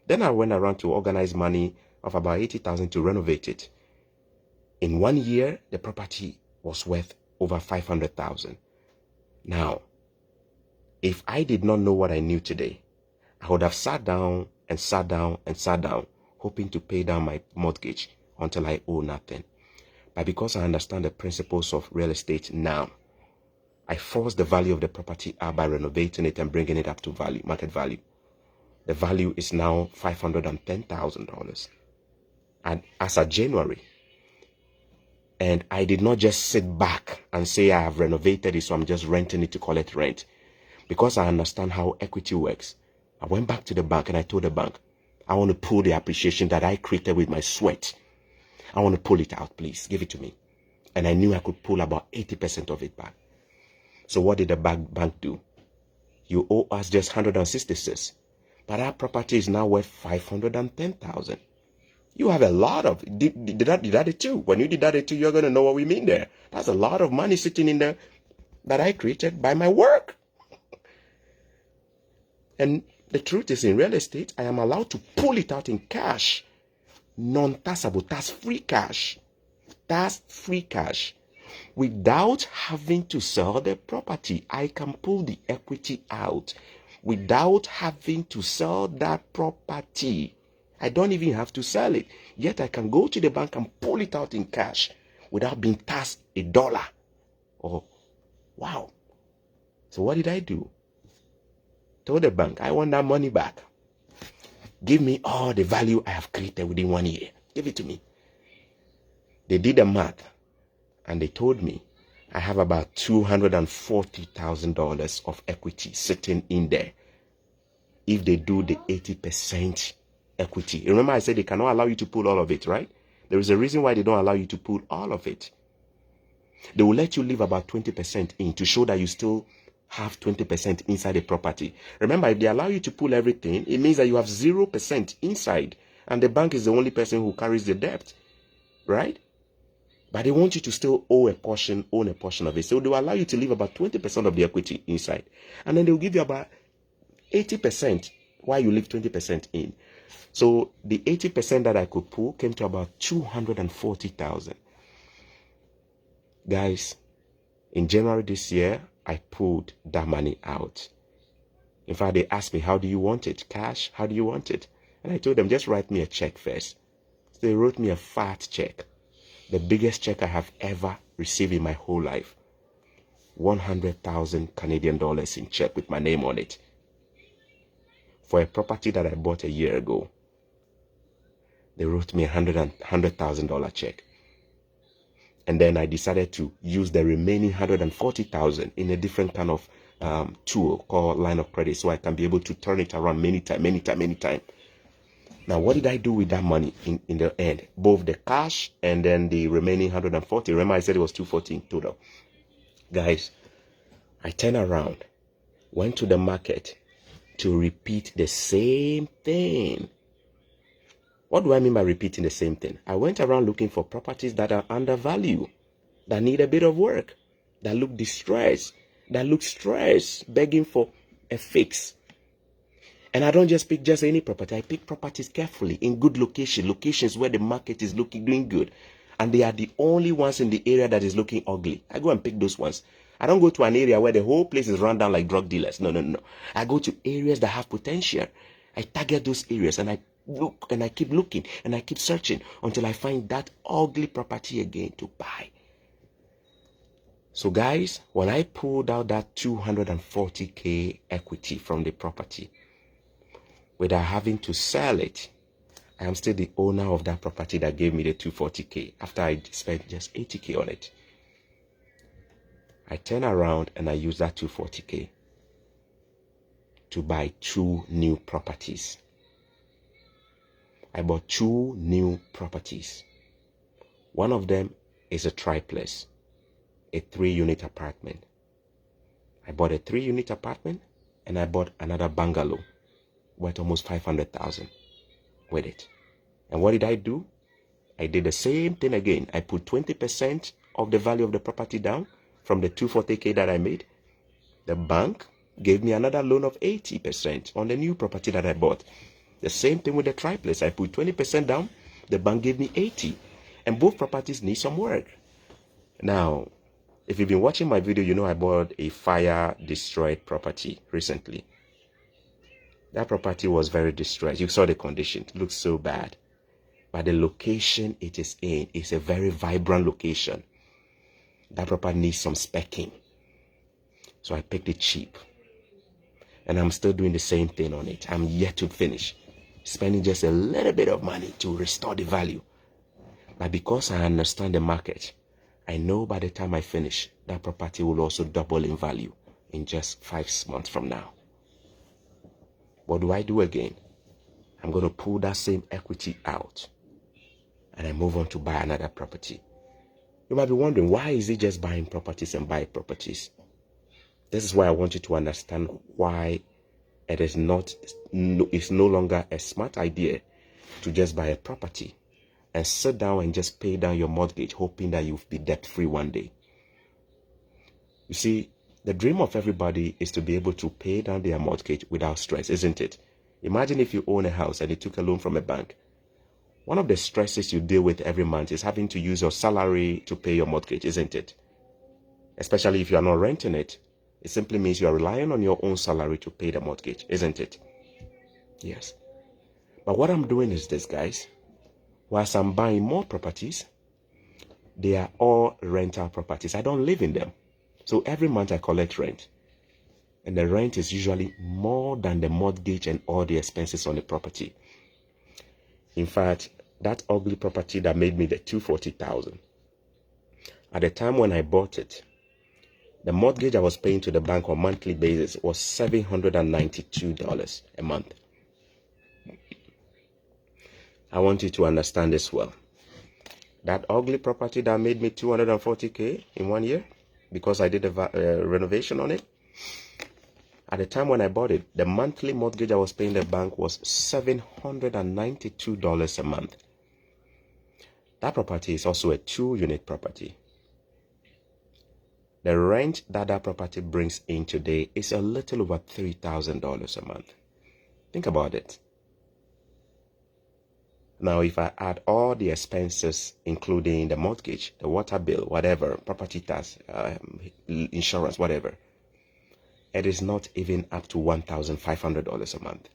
Then I went around to organize money of about $80,000 to renovate it. In 1 year, the property was worth over $500,000. Now, if I did not know what I knew today, I would have sat down and sat down and sat down, hoping to pay down my mortgage until I owe nothing. But because I understand the principles of real estate now, I forced the value of the property up by renovating it and bringing it up to value, market value. The value is now $510,000. And as of January, and I did not just sit back and say I have renovated it, so I'm just renting it to collect rent. Because I understand how equity works, I went back to the bank and I told the bank, I want to pull the appreciation that I created with my sweat. I want to pull it out, please. Give it to me. And I knew I could pull about 80% of it back. So what did the bank do? You owe us just 166. But our property is now worth 510,000. You have a lot of deduct too. When you deduct it too, you're going to know what we mean there. That's a lot of money sitting in there that I created by my work. And the truth is, in real estate, I am allowed to pull it out in cash. Non-taxable, tax-free cash. Tax-free cash. Without having to sell the property, I can pull the equity out. Without having to sell that property. I don't even have to sell it. Yet I can go to the bank and pull it out in cash without being taxed $1. Oh, wow. So what did I do? Told the bank, I want that money back. Give me all the value I have created within 1 year. Give it to me. They did the math and they told me I have about $240,000 of equity sitting in there if they do the 80% equity. Remember I said they cannot allow you to pull all of it, right? There is a reason why they don't allow you to pull all of it. They will let you leave about 20% in to show that you still have 20% inside the property. Remember, if they allow you to pull everything, it means that you have 0% inside, and the bank is the only person who carries the debt, right? But they want you to still own a portion of it. So they will allow you to leave about 20% of the equity inside, and then they will give you about 80% while you leave 20% in. So the 80% that I could pull came to about 240,000. Guys, in January this year, I pulled that money out. In fact, they asked me, how do you want it? Cash? How do you want it? And I told them, just write me a check first. So they wrote me a fat check. The biggest check I have ever received in my whole life. 100,000 Canadian dollars in check with my name on it. For a property that I bought a year ago. They wrote me a $100,000 check. And then I decided to use the remaining 140,000 in a different kind of tool called line of credit, so I can be able to turn it around many times. Now, what did I do with that money in the end? Both the cash and then the remaining 140. Remember, I said it was 240 in total. Guys, I turned around, went to the market to repeat the same thing. What do I mean by repeating the same thing? I went around looking for properties that are undervalued, that need a bit of work, that look distressed, that look stressed, begging for a fix. And I don't just pick just any property. I pick properties carefully in good locations where the market is doing good. And they are the only ones in the area that is looking ugly. I go and pick those ones. I don't go to an area where the whole place is run down like drug dealers. No. I go to areas that have potential. I target those areas and I look and I keep looking and I keep searching until I find that ugly property again to buy. So guys, when I pulled out that 240K equity from the property without having to sell it, I am still the owner of that property that gave me the 240K after I spent just 80K on it. I turn around and I use that 240K to buy 2 new properties. I bought 2 new properties. One of them is a triplex, a 3-unit apartment. I bought a 3-unit apartment and I bought another bungalow worth almost 500,000 with it. And what did I do? I did the same thing again. I put 20% of the value of the property down from the 240K that I made. The bank gave me another loan of 80% on the new property that I bought. The same thing with the triplex. I put 20% down. The bank gave me 80%. And both properties need some work. Now, if you've been watching my video, you know I bought a fire-destroyed property recently. That property was very distressed. You saw the condition. It looks so bad. But the location it is in is a very vibrant location. That property needs some specking. So I picked it cheap. And I'm still doing the same thing on it. I'm yet to finish. Spending just a little bit of money to restore the value. But because I understand the market, I know by the time I finish, that property will also double in value in just 5 months from now. What do I do again? I'm going to pull that same equity out and I move on to buy another property. You might be wondering, why is it just buying properties and buying properties? This is why I want you to understand why it's no longer a smart idea to just buy a property and sit down and just pay down your mortgage, hoping that you'll be debt-free one day. You see, the dream of everybody is to be able to pay down their mortgage without stress, isn't it? Imagine if you own a house and you took a loan from a bank. One of the stresses you deal with every month is having to use your salary to pay your mortgage, isn't it? Especially if you are not renting it. It simply means you are relying on your own salary to pay the mortgage, isn't it? Yes. But what I'm doing is this, guys. Whilst I'm buying more properties, they are all rental properties. I don't live in them. So every month I collect rent. And the rent is usually more than the mortgage and all the expenses on the property. In fact, that ugly property that made me the $240,000. At the time when I bought it, the mortgage I was paying to the bank on a monthly basis was $792 a month. I want you to understand this well. That ugly property that made me $240K in 1 year because I did a renovation on it. At the time when I bought it, the monthly mortgage I was paying the bank was $792 a month. That property is also a 2-unit property. The rent that property brings in today is a little over $3,000 a month. Think about it. Now, if I add all the expenses, including the mortgage, the water bill, whatever, property tax, insurance, whatever, it is not even up to $1,500 a month.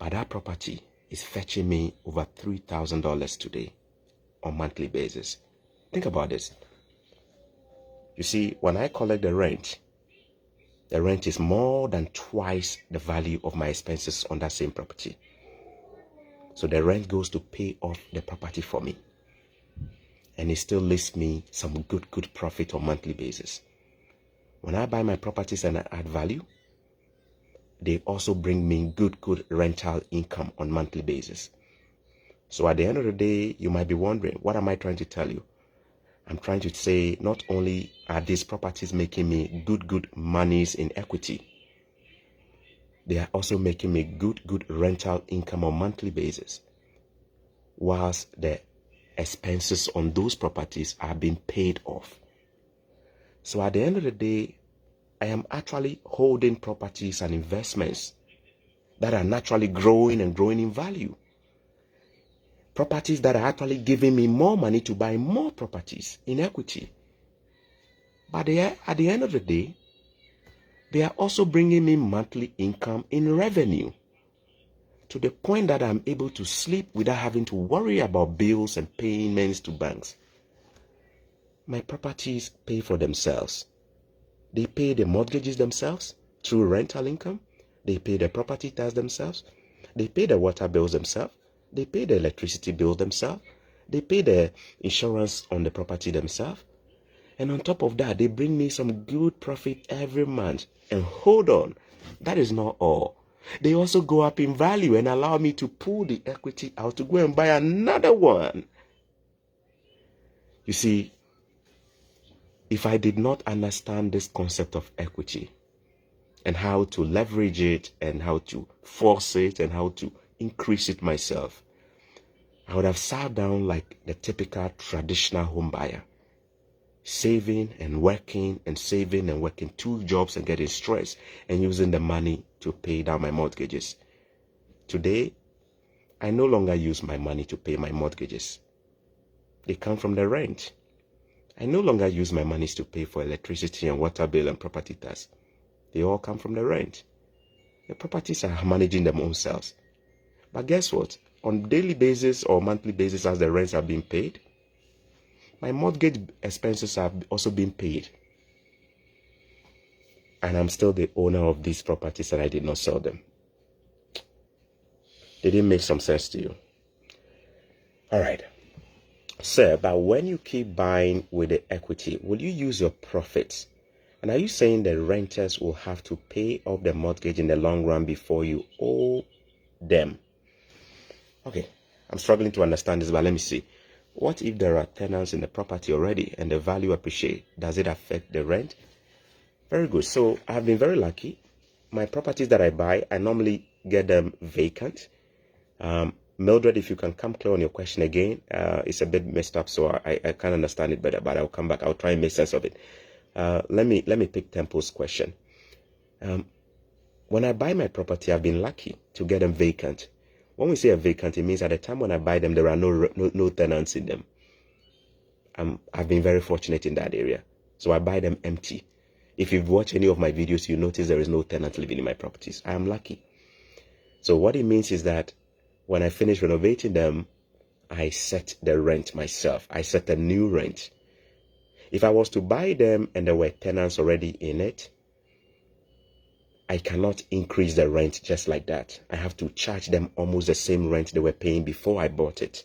But that property is fetching me over $3,000 today on a monthly basis. Think about this. You see, when I collect the rent is more than twice the value of my expenses on that same property. So the rent goes to pay off the property for me. And it still leaves me some good profit on a monthly basis. When I buy my properties and I add value, they also bring me good rental income on a monthly basis. So at the end of the day, you might be wondering, what am I trying to tell you? I'm trying to say, not only are these properties making me good monies in equity, they are also making me good rental income on a monthly basis, whilst the expenses on those properties are being paid off. So at the end of the day, I am actually holding properties and investments that are naturally growing in value. Properties that are actually giving me more money to buy more properties in equity. But at the end of the day, they are also bringing me monthly income in revenue, to the point that I'm able to sleep without having to worry about bills and payments to banks. My properties pay for themselves. They pay the mortgages themselves through rental income. They pay the property tax themselves. They pay the water bills themselves. They pay the electricity bills themselves. They pay the insurance on the property themselves. And on top of that, they bring me some good profit every month. And hold on, that is not all. They also go up in value and allow me to pull the equity out to go and buy another one. You see, if I did not understand this concept of equity and how to leverage it and how to force it and how to increase it myself, I would have sat down like the typical traditional home buyer, saving and working and saving and working 2 jobs and getting stressed and using the money to pay down my mortgages. Today, I no longer use my money to pay my mortgages. They come from the rent. I no longer use my monies to pay for electricity and water bill and property tax. They all come from the rent. The properties are managing them themselves. But guess what? On daily basis or monthly basis, as the rents are being paid, my mortgage expenses are also being paid. And I'm still the owner of these properties and I did not sell them. Did it make some sense to you? All right. Sir, but when you keep buying with the equity, will you use your profits? And are you saying the renters will have to pay off the mortgage in the long run before you owe them? Okay, I'm struggling to understand this, but let me see. What if there are tenants in the property already and the value appreciates? Does it affect the rent? Very good. So I've been very lucky. My properties that I buy, I normally get them vacant. Mildred, if you can come clear on your question again, it's a bit messed up, so I can't understand it better, but I'll come back. I'll try and make sense of it. Let me pick Temple's question. When I buy my property, I've been lucky to get them vacant. When we say a vacant, it means at the time when I buy them, there are no tenants in them. I've been very fortunate in that area. So I buy them empty. If you've watched any of my videos, you notice there is no tenant living in my properties. I am lucky. So what it means is that when I finish renovating them, I set the rent myself. I set a new rent. If I was to buy them and there were tenants already in it, I cannot increase the rent just like that. I have to charge them almost the same rent they were paying before I bought it.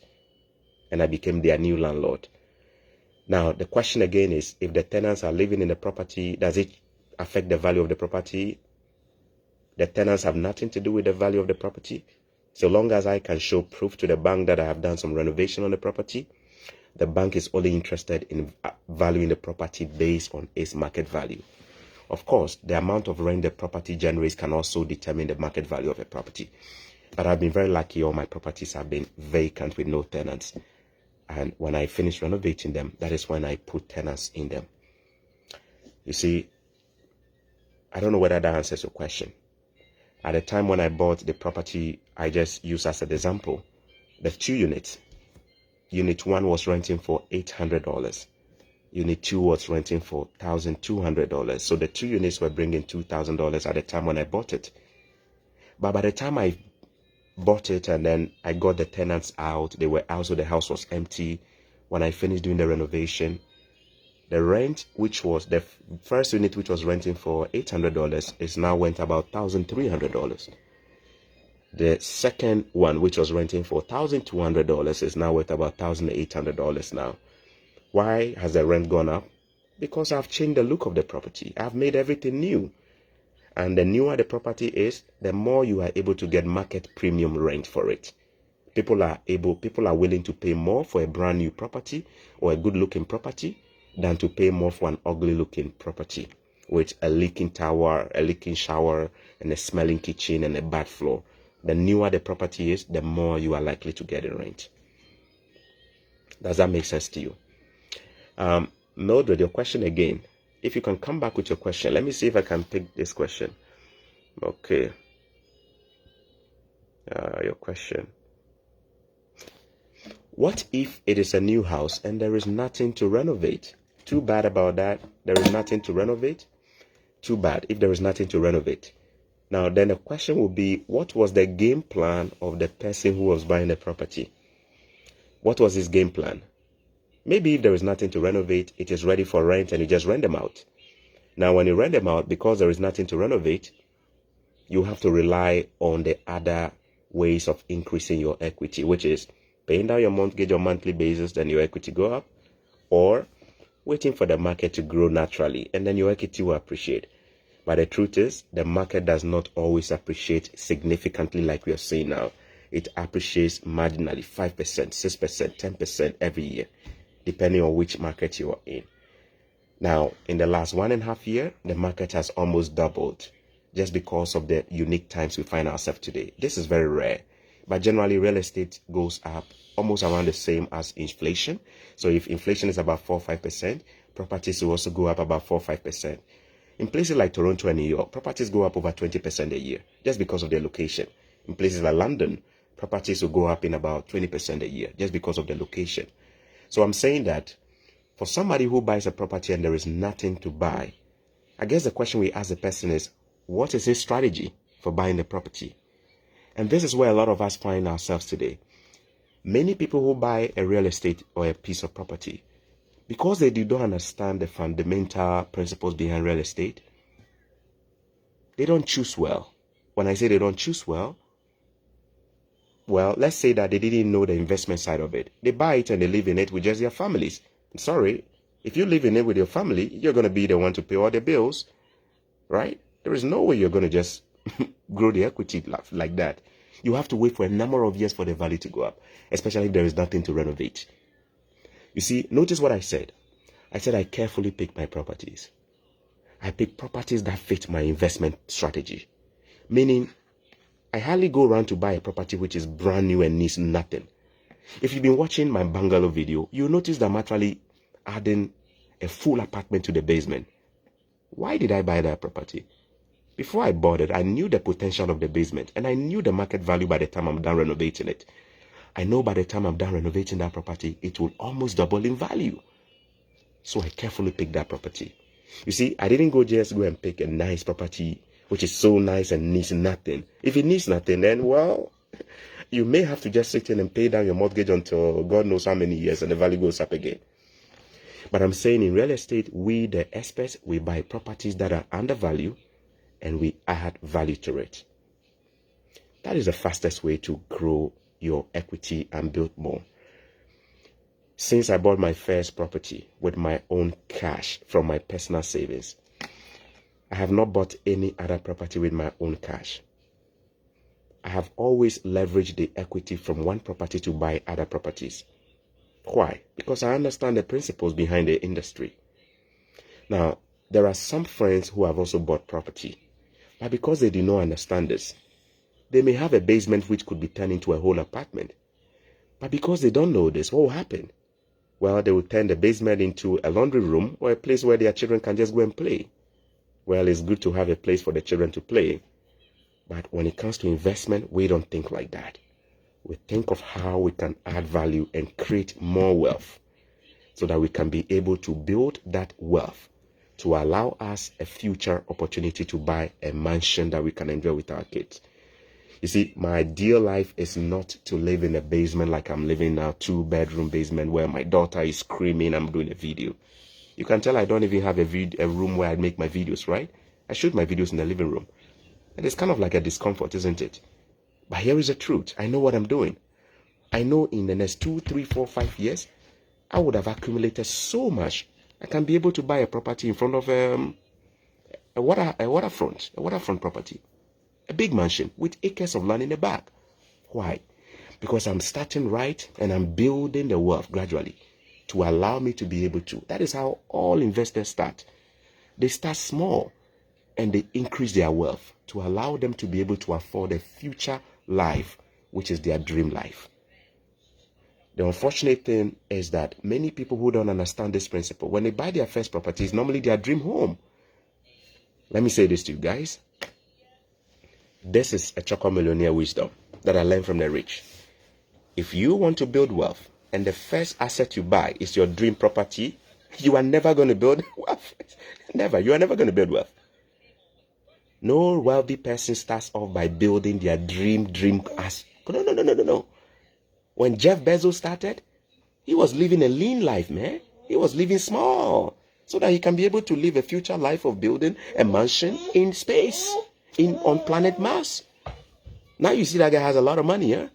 And I became their new landlord. Now, the question again is, if the tenants are living in the property, does it affect the value of the property? The tenants have nothing to do with the value of the property. So long as I can show proof to the bank that I have done some renovation on the property, the bank is only interested in valuing the property based on its market value. Of course, the amount of rent the property generates can also determine the market value of a property. But I've been very lucky. All my properties have been vacant with no tenants. And when I finish renovating them, that is when I put tenants in them. You see, I don't know whether that answers your question. At the time when I bought the property, I just used as an example, the 2 units. Unit 1 was renting for $800. Unit 2 was renting for $1,200. So the 2 units were bringing $2,000 at the time when I bought it. But by the time I bought it and then I got the tenants out, they were out, so the house was empty. When I finished doing the renovation, the rent, which was the first unit, which was renting for $800, is now went about $1,300. The second one, which was renting for $1,200, is now worth about $1,800 now. Why has the rent gone up? Because I've changed the look of the property. I've made everything new. And the newer the property is, the more you are able to get market premium rent for it. People are willing to pay more for a brand new property or a good looking property than to pay more for an ugly looking property with a leaking tower, a leaking shower, and a smelling kitchen and a bad floor. The newer the property is, the more you are likely to get in rent. Does that make sense to you? Mildred, your question again. If you can come back with your question, let me see if I can pick this question. Okay. Your question. What if it is a new house and there is nothing to renovate? Too bad about that. There is nothing to renovate. Too bad if there is nothing to renovate. Now, then the question will be, what was the game plan of the person who was buying the property? What was his game plan? Maybe if there is nothing to renovate, it is ready for rent and you just rent them out. Now, when you rent them out, because there is nothing to renovate, you have to rely on the other ways of increasing your equity, which is paying down your mortgage on a monthly basis, then your equity go up, or waiting for the market to grow naturally, and then your equity will appreciate. But the truth is, the market does not always appreciate significantly like we are seeing now. It appreciates marginally, 5%, 6%, 10% every year, depending on which market you are in. Now, in the last 1.5 years, the market has almost doubled just because of the unique times we find ourselves today. This is very rare. But generally, real estate goes up almost around the same as inflation. So if inflation is about 4 or 5%, properties will also go up about 4 or 5%. In places like Toronto and New York, properties go up over 20% a year just because of their location. In places like London, properties will go up in about 20% a year just because of the location. So I'm saying that for somebody who buys a property and there is nothing to buy, I guess the question we ask the person is, what is his strategy for buying the property? And this is where a lot of us find ourselves today. Many people who buy a real estate or a piece of property, because they do not understand the fundamental principles behind real estate, they don't choose well. When I say they don't choose well, let's say that they didn't know the investment side of it. They buy it and they live in it with just their families. I'm sorry, if you live in it with your family, you're going to be the one to pay all the bills, right? There is no way you're going to just grow the equity like that. You have to wait for a number of years for the value to go up, especially if there is nothing to renovate. You see, notice what I said. I said I carefully pick my properties. I pick properties that fit my investment strategy. Meaning, I hardly go around to buy a property which is brand new and needs nothing. If you've been watching my bungalow video, you'll notice that I'm actually adding a full apartment to the basement. Why did I buy that property? Before I bought it, I knew the potential of the basement and I knew the market value by the time I'm done renovating it. I know by the time I'm done renovating that property, it will almost double in value. So I carefully picked that property. You see, I didn't just go and pick a nice property which is so nice and needs nothing. If it needs nothing, then, well, you may have to just sit in and pay down your mortgage until God knows how many years and the value goes up again. But I'm saying in real estate, we, the experts, we buy properties that are undervalued and we add value to it. That is the fastest way to grow your equity and build more. Since I bought my first property with my own cash from my personal savings, I have not bought any other property with my own cash. I have always leveraged the equity from one property to buy other properties. Why? Because I understand the principles behind the industry. Now, there are some friends who have also bought property, but because they do not understand this, they may have a basement which could be turned into a whole apartment. But because they don't know this, what will happen? Well, they will turn the basement into a laundry room or a place where their children can just go and play. Well, it's good to have a place for the children to play. But when it comes to investment, we don't think like that. We think of how we can add value and create more wealth so that we can be able to build that wealth to allow us a future opportunity to buy a mansion that we can enjoy with our kids. You see, my ideal life is not to live in a basement like I'm living now, 2-bedroom basement where my daughter is screaming, I'm doing a video. You can tell I don't even have a room where I make my videos, right? I shoot my videos in the living room. And it's kind of like a discomfort, isn't it? But here is the truth. I know what I'm doing. I know in the next 2, 3, 4, 5 years, I would have accumulated so much. I can be able to buy a property in front of a waterfront property. A big mansion with acres of land in the back. Why? Because I'm starting right and I'm building the wealth gradually to allow me to be able to. That is how all investors start. They start small and they increase their wealth to allow them to be able to afford a future life, which is their dream life. The unfortunate thing is that many people who don't understand this principle, when they buy their first property, it's normally their dream home. Let me say this to you guys. This is a choco millionaire wisdom that I learned from the rich. If you want to build wealth and the first asset you buy is your dream property, you are never going to build wealth. Never. You are never going to build wealth. No wealthy person starts off by building their dream as. No. When Jeff Bezos started, he was living a lean life, man. He was living small so that he can be able to live a future life of building a mansion in space. On planet Mars. Now you see that guy has a lot of money, huh?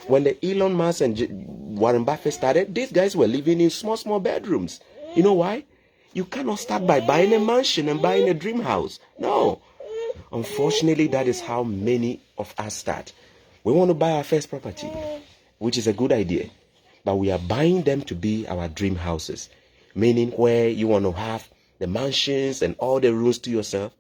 When the Elon Musk and Warren Buffett started, these guys were living in small bedrooms. You know why? You cannot start by buying a mansion and buying a dream house. No. Unfortunately, that is how many of us start. We want to buy our first property, which is a good idea. But we are buying them to be our dream houses. Meaning where you want to have the mansions and all the rooms to yourself.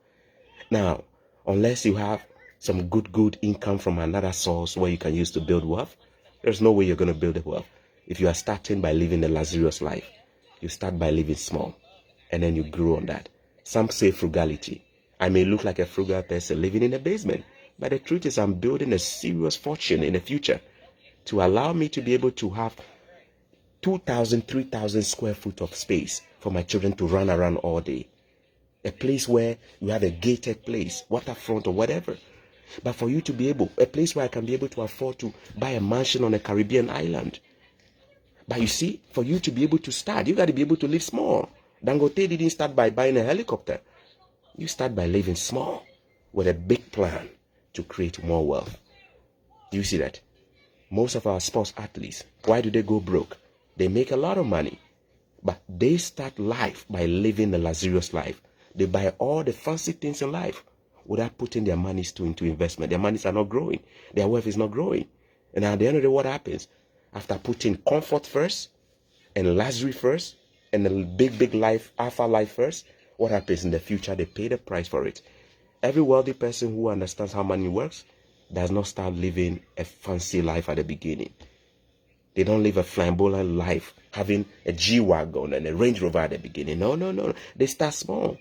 Now, unless you have some good income from another source where you can use to build wealth? There's no way you're going to build a wealth if you are starting by living a luxurious life. You start by living small, and then you grow on that. Some say frugality. I may look like a frugal person living in a basement, but the truth is I'm building a serious fortune in the future to allow me to be able to have 2,000, 3,000 square foot of space for my children to run around all day. A place where you have a gated place, waterfront or whatever. But for you to be able, a place where I can be able to afford to buy a mansion on a Caribbean island. But you see, for you to be able to start, you got to be able to live small. Dangote didn't start by buying a helicopter. You start by living small with a big plan to create more wealth. Do you see that? Most of our sports athletes, why do they go broke? They make a lot of money, but they start life by living a luxurious life. They buy all the fancy things in life without putting their monies into investment. Their monies are not growing. Their wealth is not growing. And at the end of the day, what happens? After putting comfort first and luxury first and a big life, alpha life first, what happens in the future? They pay the price for it. Every wealthy person who understands how money works does not start living a fancy life at the beginning. They don't live a flamboyant life, having a G-Wagon and a Range Rover at the beginning. No. They start small.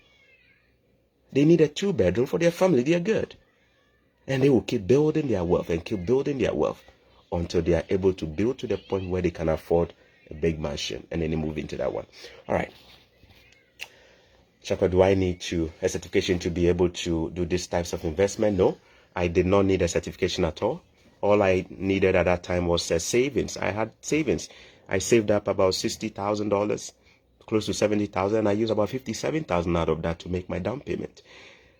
They need a 2-bedroom for their family. They are good. And they will keep building their wealth and keep building their wealth until they are able to build to the point where they can afford a big mansion, and then they move into that one. All right. Chaka, do I need a certification to be able to do these types of investment? No, I did not need a certification at all. All I needed at that time was savings. I had savings. I saved up about $60,000, close to $70,000. And I used about $57,000 out of that to make my down payment.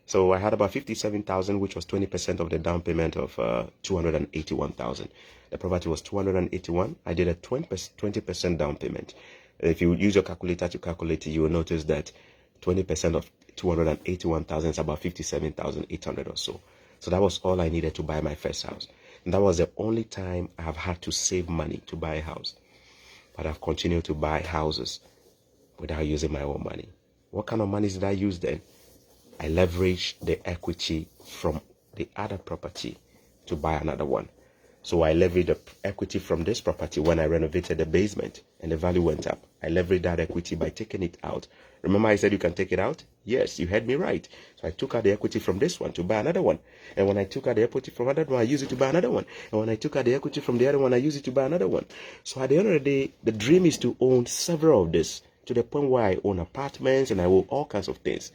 So I had about $57,000, which was 20% of the down payment of $281,000. The property was $281,000. I did a 20% down payment. If you use your calculator to calculate it, you will notice that 20% of $281,000 is about $57,800 or so. So that was all I needed to buy my first house. And that was the only time I have had to save money to buy a house. But I've continued to buy houses without using my own money. What kind of money did I use then? I leveraged the equity from the other property to buy another one. So I leveraged the equity from this property when I renovated the basement and the value went up. I leveraged that equity by taking it out. Remember I said you can take it out? Yes, you heard me right. So I took out the equity from this one to buy another one. And when I took out the equity from another one, I used it to buy another one. And when I took out the equity from the other one, I used it to buy another one. So at the end of the day, the dream is to own several of this to the point where I own apartments and I own all kinds of things.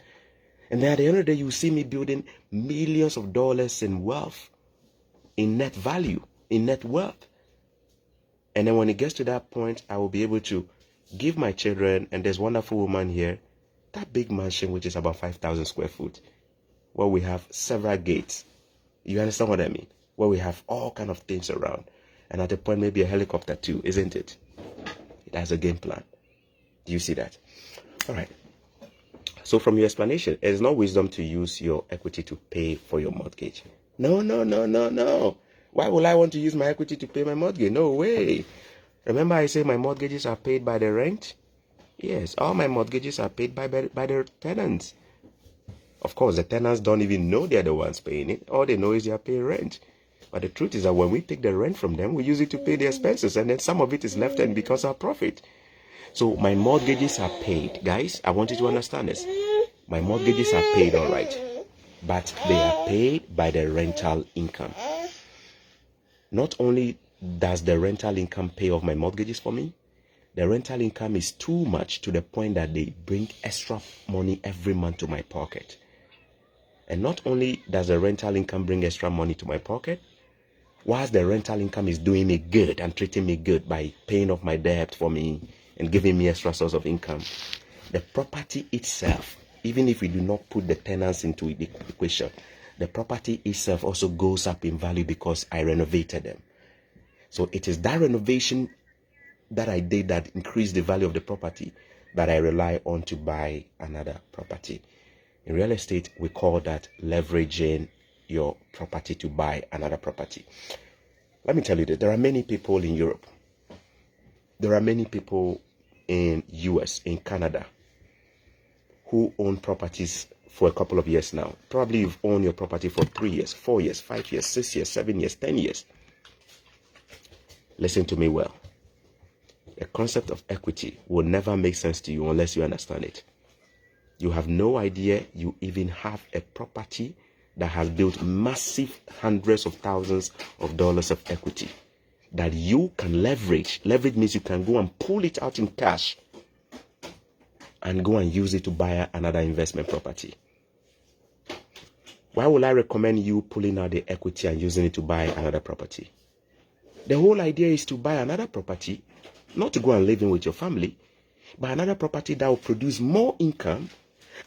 And then at the end of the day, you see me building millions of dollars in wealth, in net value, in net wealth. And then when it gets to that point, I will be able to give my children, and there's a wonderful woman here, that big mansion, which is about 5,000 square foot, where we have several gates. You understand what I mean? Where we have all kind of things around. And at the point, maybe a helicopter too, isn't it? It has a game plan. Do you see that? All right. So from your explanation, it is not wisdom to use your equity to pay for your mortgage. No. Why will I want to use my equity to pay my mortgage? No way. Remember I say my mortgages are paid by the rent? Yes, all my mortgages are paid by the tenants. Of course, the tenants don't even know they're the ones paying it. All they know is they are paying rent. But the truth is that when we take the rent from them, we use it to pay the expenses, and then some of it is left and becomes our profit. So my mortgages are paid. Guys, I want you to understand this. My mortgages are paid, all right. But they are paid by the rental income. Not only does the rental income pay off my mortgages for me, the rental income is too much to the point that they bring extra money every month to my pocket. And not only does the rental income bring extra money to my pocket, whilst the rental income is doing me good and treating me good by paying off my debt for me and giving me extra source of income, the property itself, even if we do not put the tenants into the equation, the property itself also goes up in value because I renovated them. So it is that renovation that I did that increased the value of the property that I rely on to buy another property. In real estate, we call that leveraging your property to buy another property. Let me tell you that there are many people in Europe. There are many people in US, in Canada, who own properties for a couple of years now. Probably you've owned your property for 3 years, 4 years, 5 years, 6 years, 7 years, 10 years. Listen to me well. The concept of equity will never make sense to you unless you understand it. You have no idea you even have a property that has built massive hundreds of thousands of dollars of equity that you can leverage. Leverage means you can go and pull it out in cash and go and use it to buy another investment property. Why would I recommend you pulling out the equity and using it to buy another property? The whole idea is to buy another property, not to go and live in with your family, but another property that will produce more income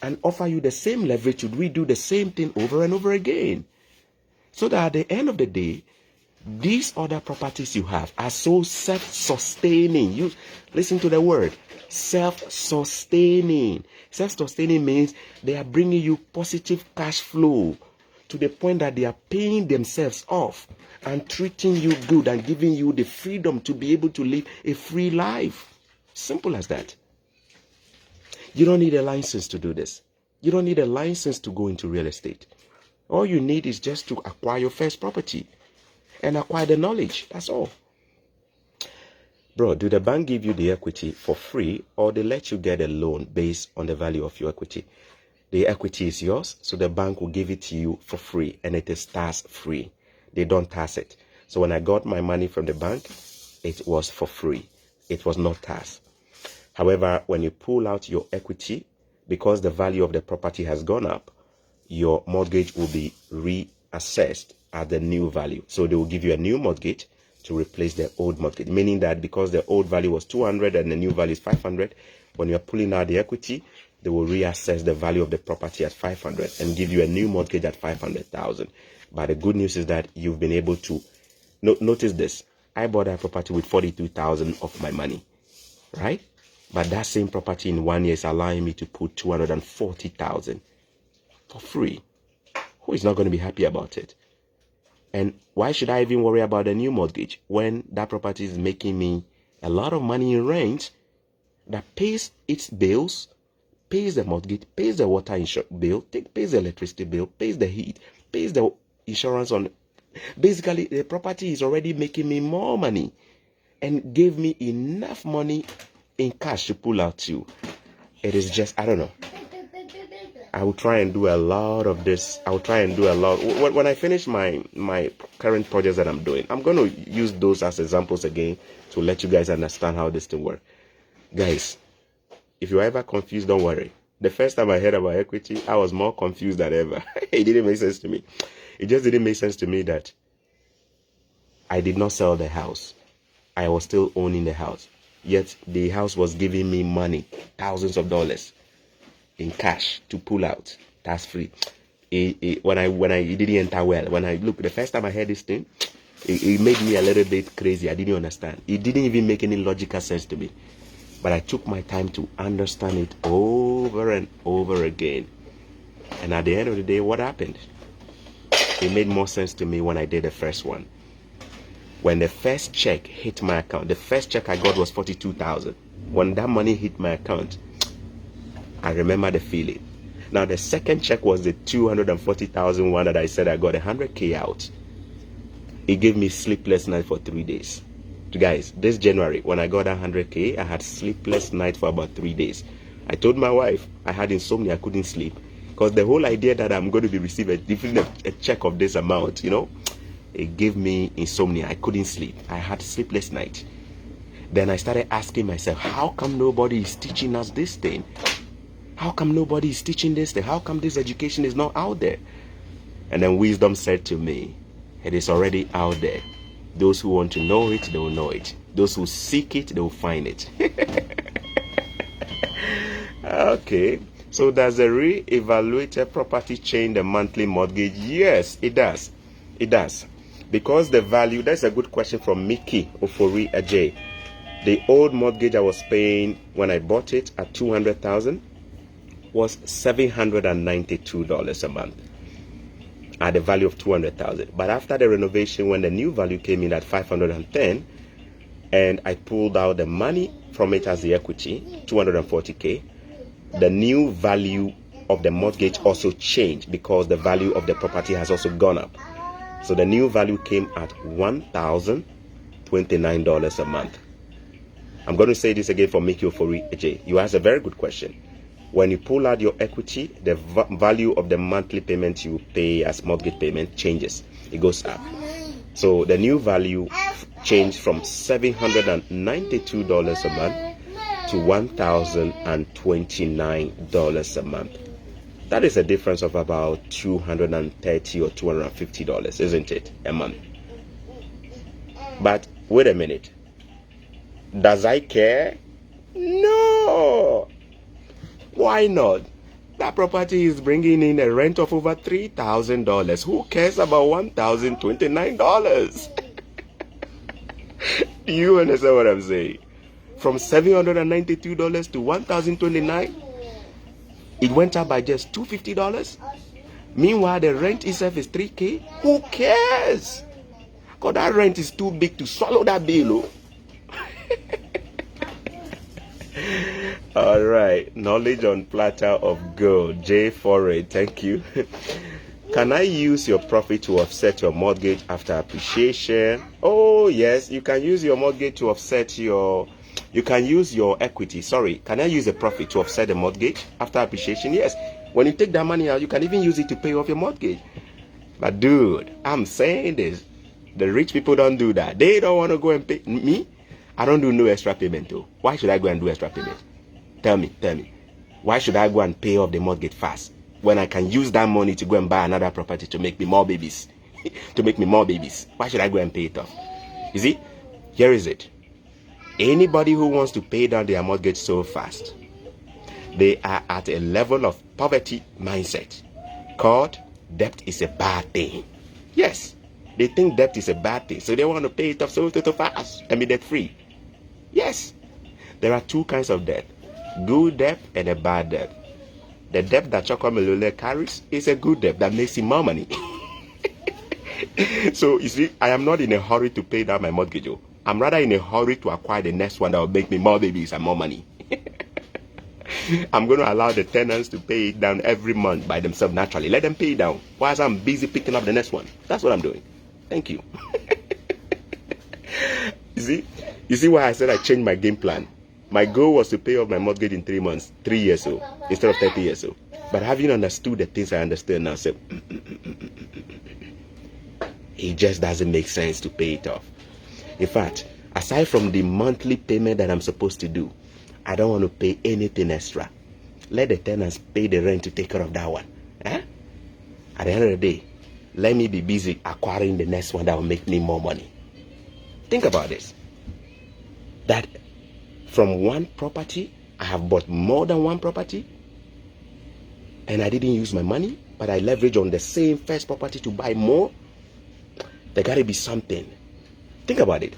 and offer you the same leverage to redo the same thing over and over again. So that at the end of the day, these other properties you have are so self-sustaining. You listen to the word, self-sustaining. Self-sustaining means they are bringing you positive cash flow to the point that they are paying themselves off and treating you good and giving you the freedom to be able to live a free life. Simple as that. You don't need a license to do this. You don't need a license to go into real estate. All you need is just to acquire your first property and acquire the knowledge. That's all. Bro, do the bank give you the equity for free, or they let you get a loan based on the value of your equity? The equity is yours, so the bank will give it to you for free, and it is tax free. They don't tax it. So when I got my money from the bank, it was for free. It was not taxed. However, when you pull out your equity, because the value of the property has gone up, your mortgage will be reassessed at the new value. So they will give you a new mortgage to replace the old mortgage, meaning that because the old value was 200 and the new value is 500, when you're pulling out the equity, they will reassess the value of the property at 500 and give you a new mortgage at 500,000. But the good news is that you've been able to notice this. I bought that property with 42,000 of my money, right? But that same property in 1 year is allowing me to put 240,000 for free. Who is not going to be happy about it? And why should I even worry about a new mortgage when that property is making me a lot of money in rent that pays its bills, pays the mortgage, pays the water bill, pays the electricity bill, pays the heat, pays the insurance on. Basically, the property is already making me more money and gave me enough money in cash to pull out to. It is just, I don't know. I will try and do a lot of this. I will try and do a lot. When I finish my current projects that I'm doing, I'm going to use those as examples again to let you guys understand how this thing works. Guys, if you're ever confused, don't worry. The first time I heard about equity, I was more confused than ever. It didn't make sense to me. It just didn't make sense to me that I did not sell the house. I was still owning the house. Yet the house was giving me money, thousands of dollars in cash to pull out. That's free. It didn't enter well. When I look, the first time I heard this thing, it made me a little bit crazy. I didn't understand. It didn't even make any logical sense to me. But I took my time to understand it over and over again. And at the end of the day, what happened? It made more sense to me when I did the first one. When the first check hit my account, the first check I got was 42,000. When that money hit my account, I remember the feeling. Now the second check was the 240,000 one that I said I got 100K out. It gave me sleepless night for 3 days. Guys, this January, when I got 100K, I had sleepless night for about 3 days. I told my wife I had insomnia, I couldn't sleep. Because the whole idea that I'm going to be receiving a check of this amount, it gave me insomnia. I couldn't sleep. I had sleepless night. Then I started asking myself, how come nobody is teaching us this thing? How come nobody is teaching this thing? How come this education is not out there? And then wisdom said to me, it is already out there. Those who want to know it, they will know it. Those who seek it, they will find it. Okay. So does a re-evaluated property change the monthly mortgage? Yes, it does. It does. Because the value, that's a good question from Mickey Ofori Ajay. The old mortgage I was paying when I bought it at $200,000 was $792 a month at the value of $200,000. But after the renovation, when the new value came in at $510, and I pulled out the money from it as the equity, $240K, the new value of the mortgage also changed because the value of the property has also gone up. So the new value came at $1,029 a month. I'm going to say this again for Miki Ofori AJ. You asked a very good question. When you pull out your equity, the value of the monthly payment you pay as mortgage payment changes. It goes up. So the new value changed from $792 a month to $1,029 a month. That is a difference of about $230 or $250, isn't it, a month? But wait a minute. Does I care? No. Why not? That property is bringing in a rent of over $3,000. Who cares about $1,029? Do you understand what I'm saying? From $792 to $1,029, it went up by just $250. Meanwhile, the rent itself is $3,000. Who cares? Because that rent is too big to swallow that bill. All right, knowledge on platter of gold. J Foray, thank you. Can I use your profit to offset your mortgage after appreciation? Oh yes, you can use your mortgage to offset your. You can use your equity. Sorry, can I use the profit to offset the mortgage after appreciation? Yes. When you take that money out, you can even use it to pay off your mortgage. But dude, I'm saying this. The rich people don't do that. They don't want to go and pay me. I don't do no extra payment though. Why should I go and do extra payment? Tell me. Why should I go and pay off the mortgage fast when I can use that money to go and buy another property to make me more babies? Why should I go and pay it off? You see, here is it. Anybody who wants to pay down their mortgage so fast, they are at a level of poverty mindset called debt is a bad thing. Yes, they think debt is a bad thing, so they want to pay it off so fast and be debt free. Yes, there are two kinds of debt. Good debt and a bad debt. The debt that Chokomelule carries is a good debt that makes him more money. So you see, I am not in a hurry to pay down my mortgage. I'm rather in a hurry to acquire the next one that will make me more babies and more money. I'm going to allow the tenants to pay it down every month by themselves naturally. Let them pay it down whilst I'm busy picking up the next one. That's what I'm doing. Thank you. You see why I said I changed my game plan. My goal was to pay off my mortgage in 3 months, 3 years old, instead of 30 years old. But having understood the things I understand now, say, it just doesn't make sense to pay it off. In fact, aside from the monthly payment that I'm supposed to do, I don't want to pay anything extra. Let the tenants pay the rent to take care of that one. At the end of the day, let me be busy acquiring the next one that will make me more money. Think about this. That from one property, I have bought more than one property, and I didn't use my money, but I leveraged on the same first property to buy more. There got to be something. Think about it.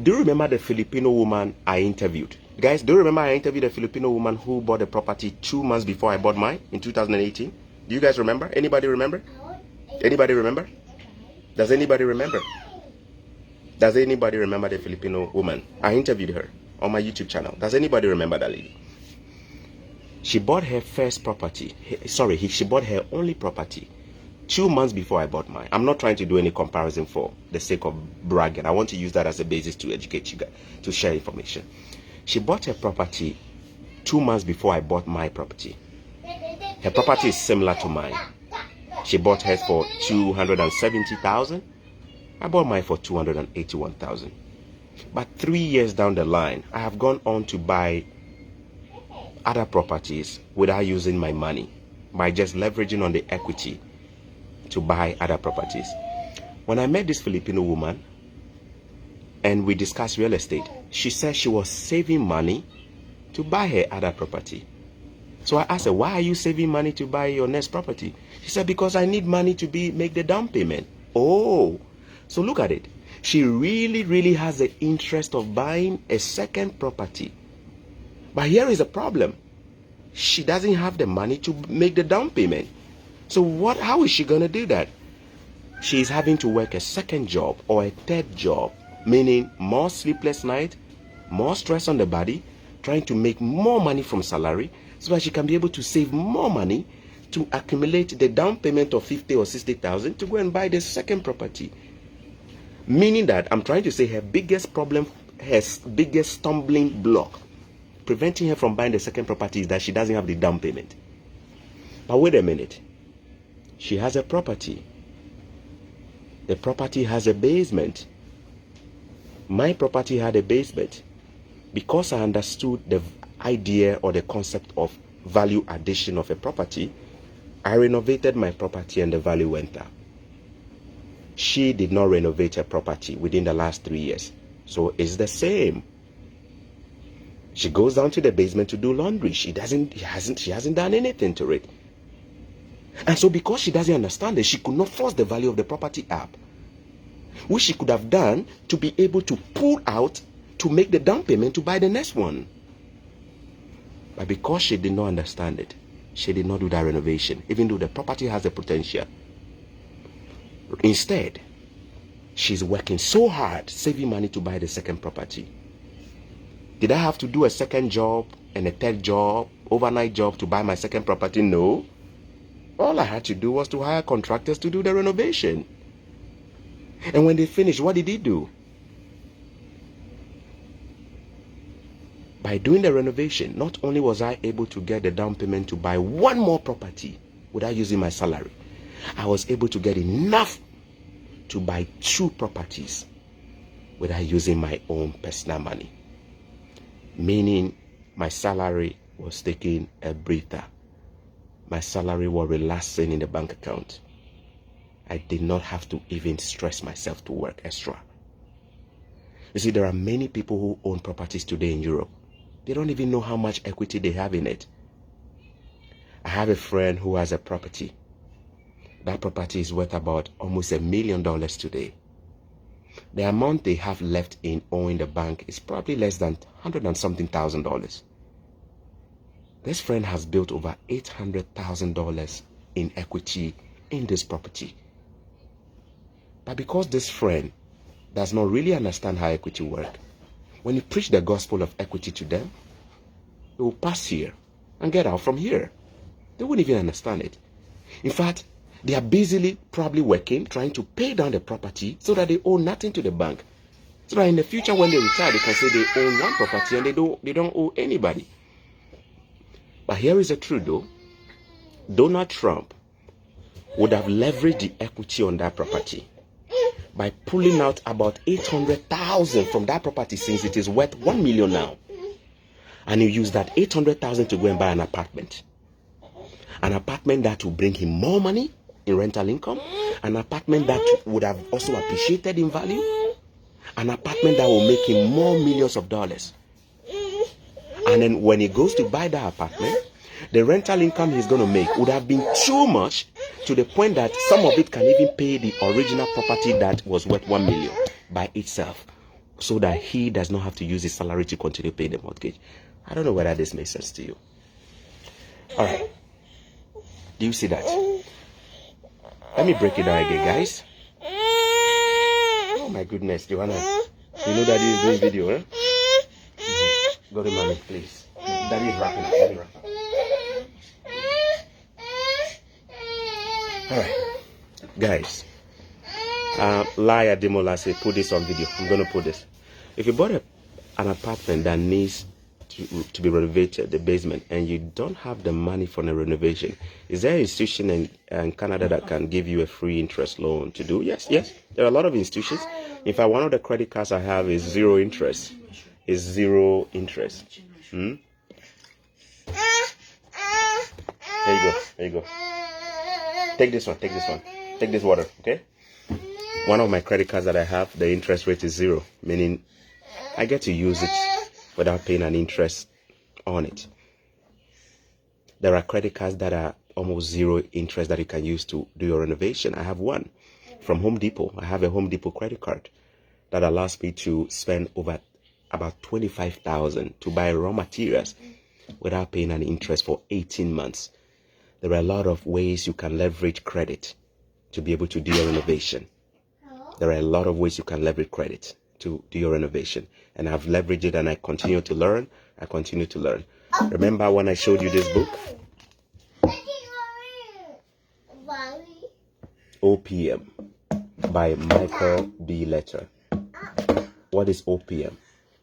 Do you remember the Filipino woman I interviewed? Guys, do you remember I interviewed a Filipino woman who bought a property 2 months before I bought mine in 2018? Do you guys remember? Anybody remember? Anybody remember? Does anybody remember? Does anybody remember the Filipino woman? I interviewed her on my YouTube channel. Does anybody remember that lady? She bought her first property. She bought her only property 2 months before I bought mine. I'm not trying to do any comparison for the sake of bragging. I want to use that as a basis to educate you guys, to share information. She bought her property 2 months before I bought my property. Her property is similar to mine. She bought hers for $270,000. I bought mine for $281,000. But 3 years down the line, I have gone on to buy other properties without using my money, by just leveraging on the equity to buy other properties. When I met this Filipino woman and we discussed real estate, she said she was saving money to buy her other property. So I asked her, why are you saving money to buy your next property? She said, because I need money to make the down payment. Oh, so look at it. She really has the interest of buying a second property. But here is a problem. She doesn't have the money to make the down payment. So how is she going to do that? She is having to work a second job or a third job, meaning more sleepless night, more stress on the body, trying to make more money from salary so that she can be able to save more money to accumulate the down payment of 50 or 60,000 to go and buy the second property. Meaning that I'm trying to say her biggest problem, her biggest stumbling block preventing her from buying the second property is that she doesn't have the down payment. But wait a minute. She has a property. The property has a basement. My property had a basement. Because I understood the idea or the concept of value addition of a property, I renovated my property and the value went up. She did not renovate her property within the last 3 years. So it's the same. She goes down to the basement to do laundry. She hasn't done anything to it. And so because she doesn't understand it, she could not force the value of the property up, which she could have done to be able to pull out to make the down payment to buy the next one. But because she did not understand it, she did not do that renovation, even though the property has the potential. Instead, she's working so hard, saving money to buy the second property. Did I have to do a second job and a third job, overnight job to buy my second property? No. All I had to do was to hire contractors to do the renovation. And when they finished, what did he do? By doing the renovation, not only was I able to get the down payment to buy one more property without using my salary, I was able to get enough to buy 2 properties without using my own personal money. Meaning my salary was taking a breather. My salary was relaxing in the bank account. I did not have to even stress myself to work extra. You see, there are many people who own properties today in Europe. They don't even know how much equity they have in it. I have a friend who has a property. That property is worth about almost $1 million today. The amount they have left in owing the bank is probably less than $100 and something thousand. This friend has built over $800,000 in equity in this property. But because this friend does not really understand how equity works, when you preach the gospel of equity to them, they will pass here and get out from here. They wouldn't even understand it. In fact, they are busily probably working, trying to pay down the property so that they owe nothing to the bank. So that in the future when they retire, they can say they own one property and they don't owe anybody. But here is the truth though. Donald Trump would have leveraged the equity on that property by pulling out about 800,000 from that property, since it is worth 1 million now. And you use that 800,000 to go and buy an apartment. An apartment that will bring him more money in rental income. An apartment that would have also appreciated in value. An apartment that will make him more millions of dollars. And then when he goes to buy that apartment, the rental income he's going to make would have been too much, to the point that some of it can even pay the original property that was worth 1 million by itself, so that he does not have to use his salary to continue paying the mortgage. I don't know whether this makes sense to you. All right. Do you see that? Let me break it down again, guys. Oh my goodness, Joanna. You know Daddy is doing video, huh? Go to mommy, please. Daddy is wrapping up. Daddy wrap up. All right, guys. Laya Demola said, put this on video. I'm going to put this. If you bought an apartment that needs to be renovated, the basement, and you don't have the money for the renovation, is there an institution in Canada that can give you a free interest loan to do? Yes. There are a lot of institutions. In fact, one of the credit cards I have is 0 interest. It's 0 interest. There you go. Take this one. Take this water, okay? One of my credit cards that I have, the interest rate is 0, meaning I get to use it without paying an interest on it. There are credit cards that are almost 0 interest that you can use to do your renovation. I have one from Home Depot. I have a Home Depot credit card that allows me to spend over about $25,000 to buy raw materials without paying an interest for 18 months. There are a lot of ways you can leverage credit to be able to do your renovation. There are a lot of ways you can leverage credit to do your renovation. And I've leveraged it and I continue to learn I continue to learn. Remember when I showed you this book? OPM by Michael B. Letter. What is OPM?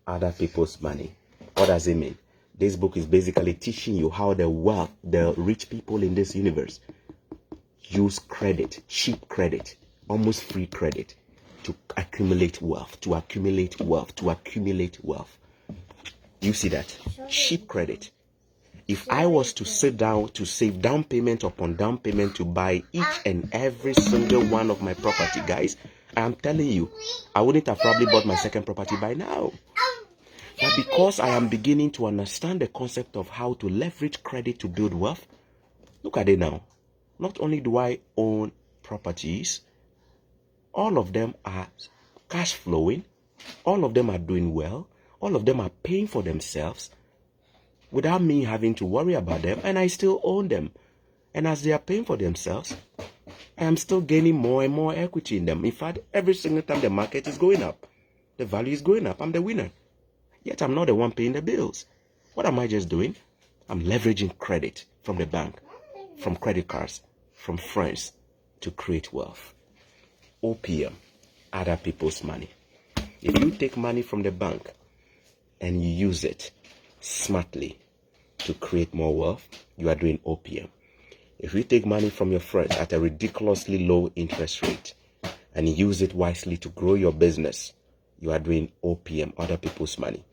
Other people's money. What does it mean? This book is basically teaching you how the rich people in this universe use credit, cheap credit, almost free credit to accumulate wealth, to accumulate wealth, to accumulate wealth. You see that? Cheap credit. If I was to sit down to save down payment upon down payment to buy each and every single one of my property, guys, I'm telling you, I wouldn't have probably bought my second property by now. But because I am beginning to understand the concept of how to leverage credit to build wealth, look at it now. Not only do I own properties, all of them are cash flowing, all of them are doing well, all of them are paying for themselves without me having to worry about them, and I still own them. And as they are paying for themselves, I am still gaining more and more equity in them. In fact, every single time the market is going up, the value is going up, I'm the winner. Yet I'm not the one paying the bills. What am I just doing? I'm leveraging credit from the bank, from credit cards, from friends to create wealth. OPM, other people's money. If you take money from the bank and you use it smartly to create more wealth, you are doing OPM. If you take money from your friends at a ridiculously low interest rate and use it wisely to grow your business, you are doing OPM, other people's money.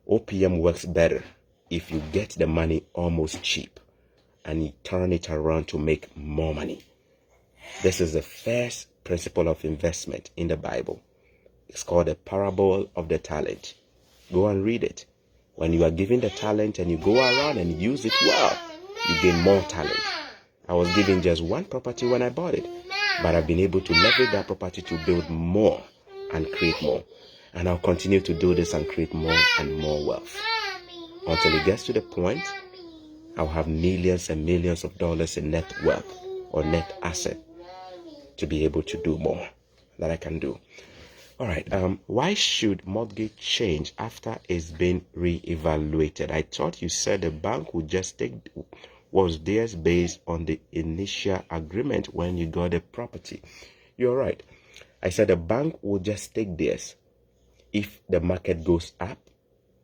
OPM works better if you get the money almost cheap and you turn it around to make more money. This is the first principle of investment in the Bible. It's called the parable of the talent. Go and read it. When you are given the talent and you go around and use it well, you gain more talent. I was given just one property when I bought it, but I've been able to leverage that property to build more and create more. And I'll continue to do this and create more and more wealth. Until it gets to the point, I'll have millions and millions of dollars in net wealth or net asset to be able to do more that I can do. All right. Why should mortgage change after it's been re-evaluated? I thought you said the bank would just take was theirs based on the initial agreement when you got the property. You're right. I said the bank will just take theirs. If the market goes up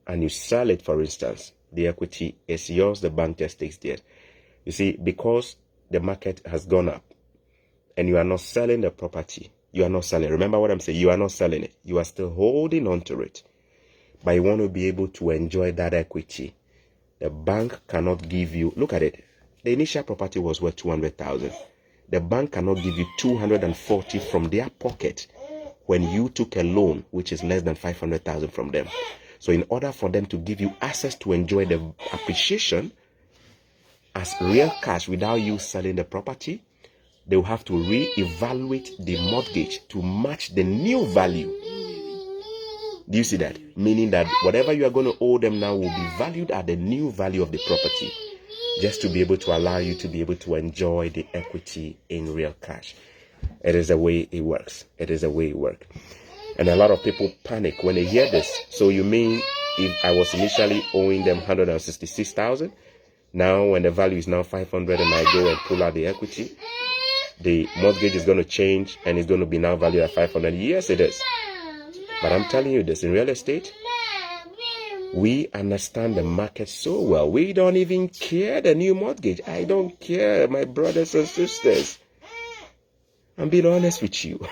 and you sell it, for instance, the equity is yours, the bank just takes theirs. You see, because the market has gone up and you are not selling the property, you are not selling. Remember what I'm saying? You are not selling it. You are still holding on to it. But you want to be able to enjoy that equity. The bank cannot give you, look at it. The initial property was worth 200,000. The bank cannot give you 240 from their pocket when you took a loan, which is less than 500,000 from them. So in order for them to give you access to enjoy the appreciation as real cash without you selling the property, they will have to re-evaluate the mortgage to match the new value. Do you see that? Meaning that whatever you are going to owe them now will be valued at the new value of the property, just to be able to allow you to be able to enjoy the equity in real cash. It is the way it works. It is the way it works. And a lot of people panic when they hear this. So you mean if I was initially owing them 166,000, now when the value is now 500 and I go and pull out the equity, the mortgage is going to change and it's going to be now valued at 500. Yes, it is. But I'm telling you this, in real estate, we understand the market so well. We don't even care the new mortgage. I don't care, my brothers and sisters. I'm being honest with you.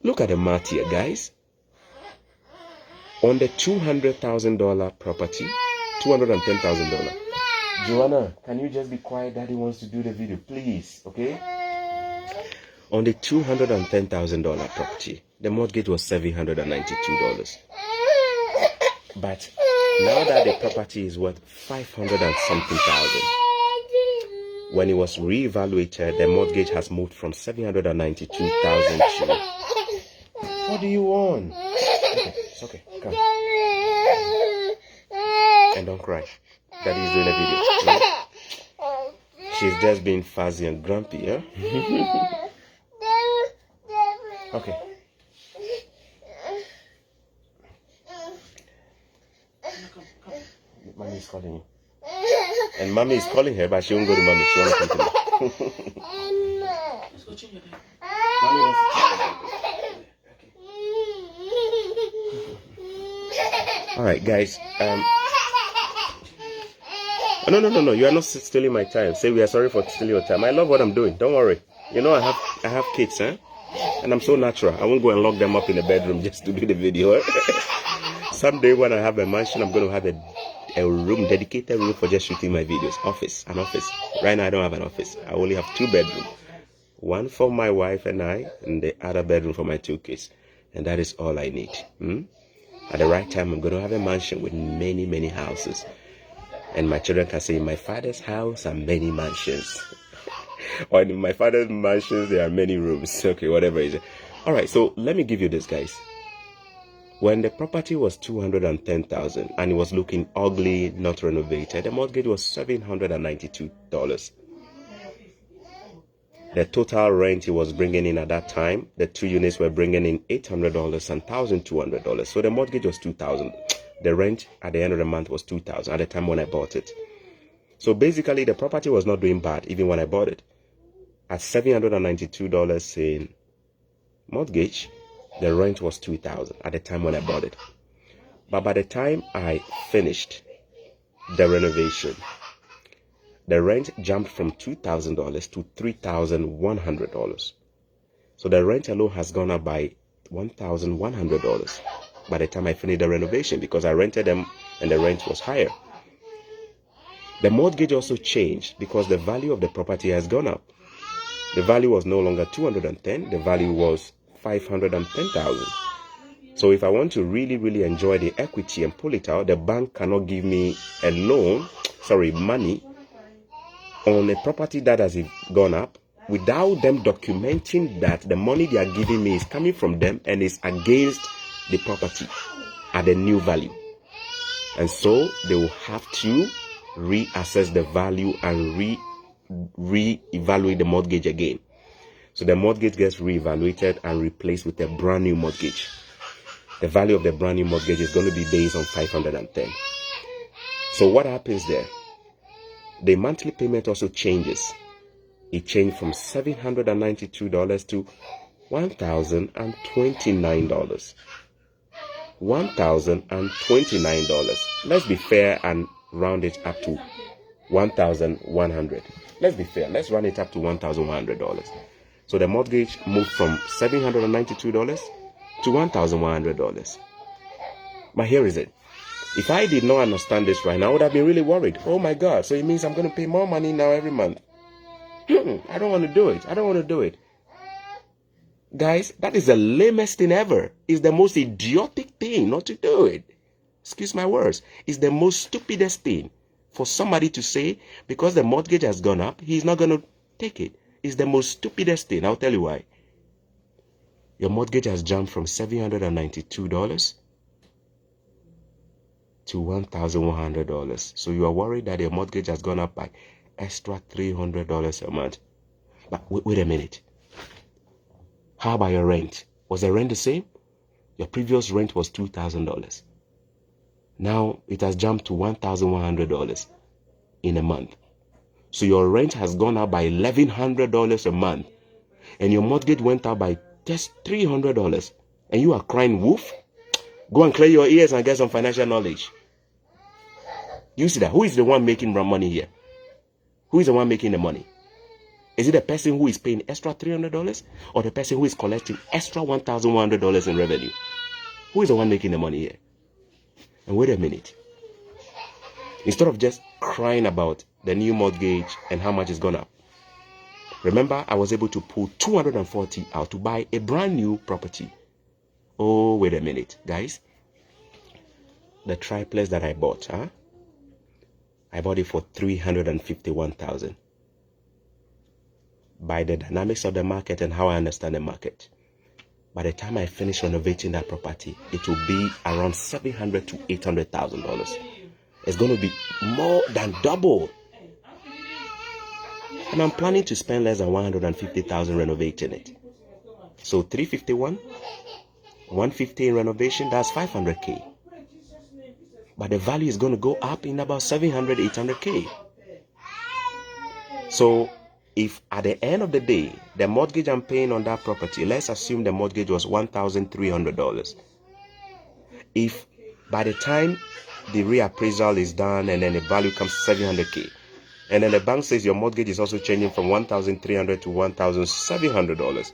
Look at the math here, guys. On the $200,000 property, $210,000. Joanna, can you just be quiet? Daddy wants to do the video, please, okay? On the $210,000 property, the mortgage was $792. But now that the property is worth 500 and something thousand, when it was reevaluated, the mortgage has moved from 792,000 to... What do you want? Okay, it's okay. Come. And don't cry. Daddy is doing a video. No? She's just being fuzzy and grumpy, huh? Okay. Mommy is calling you. And mommy is calling her, but she won't go to mommy. She wants to come to me. Let's go change your name. Mommy wants to All right, guys. No. You are not stealing my time. Say we are sorry for stealing your time. I love what I'm doing. Don't worry. You know I have kids, huh? And I'm so natural. I won't go and lock them up in the bedroom just to do the video. Someday when I have a mansion, I'm going to have a room, dedicated room for just shooting my videos. An office. Right now I don't have an office. I only have 2 bedrooms. One for my wife and I, and the other bedroom for my 2 kids. And that is all I need. At the right time, I'm going to have a mansion with many, many houses. And my children can say, in my father's house are many mansions. Or in my father's mansions, there are many rooms. Okay, whatever it is. All right, so let me give you this, guys. When the property was $210,000 and it was looking ugly, not renovated, the mortgage was $792. The total rent he was bringing in at that time, the 2 units were bringing in $800 and $1,200. So the mortgage was $2,000. The rent at the end of the month was $2,000 at the time when I bought it. So basically, the property was not doing bad even when I bought it. At $792 in mortgage, the rent was $2,000 at the time when I bought it. But by the time I finished the renovation, the rent jumped from $2,000 to $3,100. So the rent alone has gone up by $1,100 by the time I finished the renovation, because I rented them and the rent was higher. The mortgage also changed because the value of the property has gone up. The value was no longer $210,000, the value was $510,000. So if I want to really, really enjoy the equity and pull it out, the bank cannot give me money on a property that has gone up without them documenting that the money they are giving me is coming from them and is against the property at the new value. And so they will have to reassess the value and re-evaluate the mortgage again. So the mortgage gets reevaluated and replaced with a brand new mortgage. The value of the brand new mortgage is going to be based on $510,000. So what happens there? The monthly payment also changes. It changed from $792 to $1,029. $1,029. Let's be fair and round it up to $1,100. Let's be fair. Let's round it up to $1,100. So the mortgage moved from $792 to $1,100. But here is it. If I did not understand this right now, I would have been really worried. Oh my God, so it means I'm going to pay more money now every month. I don't want to do it. Guys, that is the lamest thing ever. It's the most idiotic thing not to do it. Excuse my words. It's the most stupidest thing for somebody to say because the mortgage has gone up, he's not going to take it. It's the most stupidest thing. I'll tell you why. Your mortgage has jumped from $792 to $1,100. So you are worried that your mortgage has gone up by extra $300 a month. But wait a minute. How about your rent? Was the rent the same? Your previous rent was $2,000. Now it has jumped to $1,100 in a month. So your rent has gone up by $1,100 a month. And your mortgage went up by just $300. And you are crying wolf? Go and clear your ears and get some financial knowledge. You see that? Who is the one making money here? Who is the one making the money? Is it the person who is paying extra $300 or the person who is collecting extra $1,100 in revenue? Who is the one making the money here? And wait a minute. Instead of just crying about the new mortgage and how much it's gone up, remember I was able to pull $240 out to buy a brand new property. Oh, wait a minute, guys. The triplex that I bought, I bought it for $351,000. By the dynamics of the market and how I understand the market, by the time I finish renovating that property, it will be around $700,000 to $800,000. It's going to be more than double. And I'm planning to spend less than $150,000 renovating it. So 351, 150 in renovation, that's $500K. but the value is going to go up in about 700, 800K. So if at the end of the day, the mortgage I'm paying on that property, let's assume the mortgage was $1,300. If by the time the reappraisal is done and then the value comes to 700K, and then the bank says your mortgage is also changing from $1,300 to $1,700,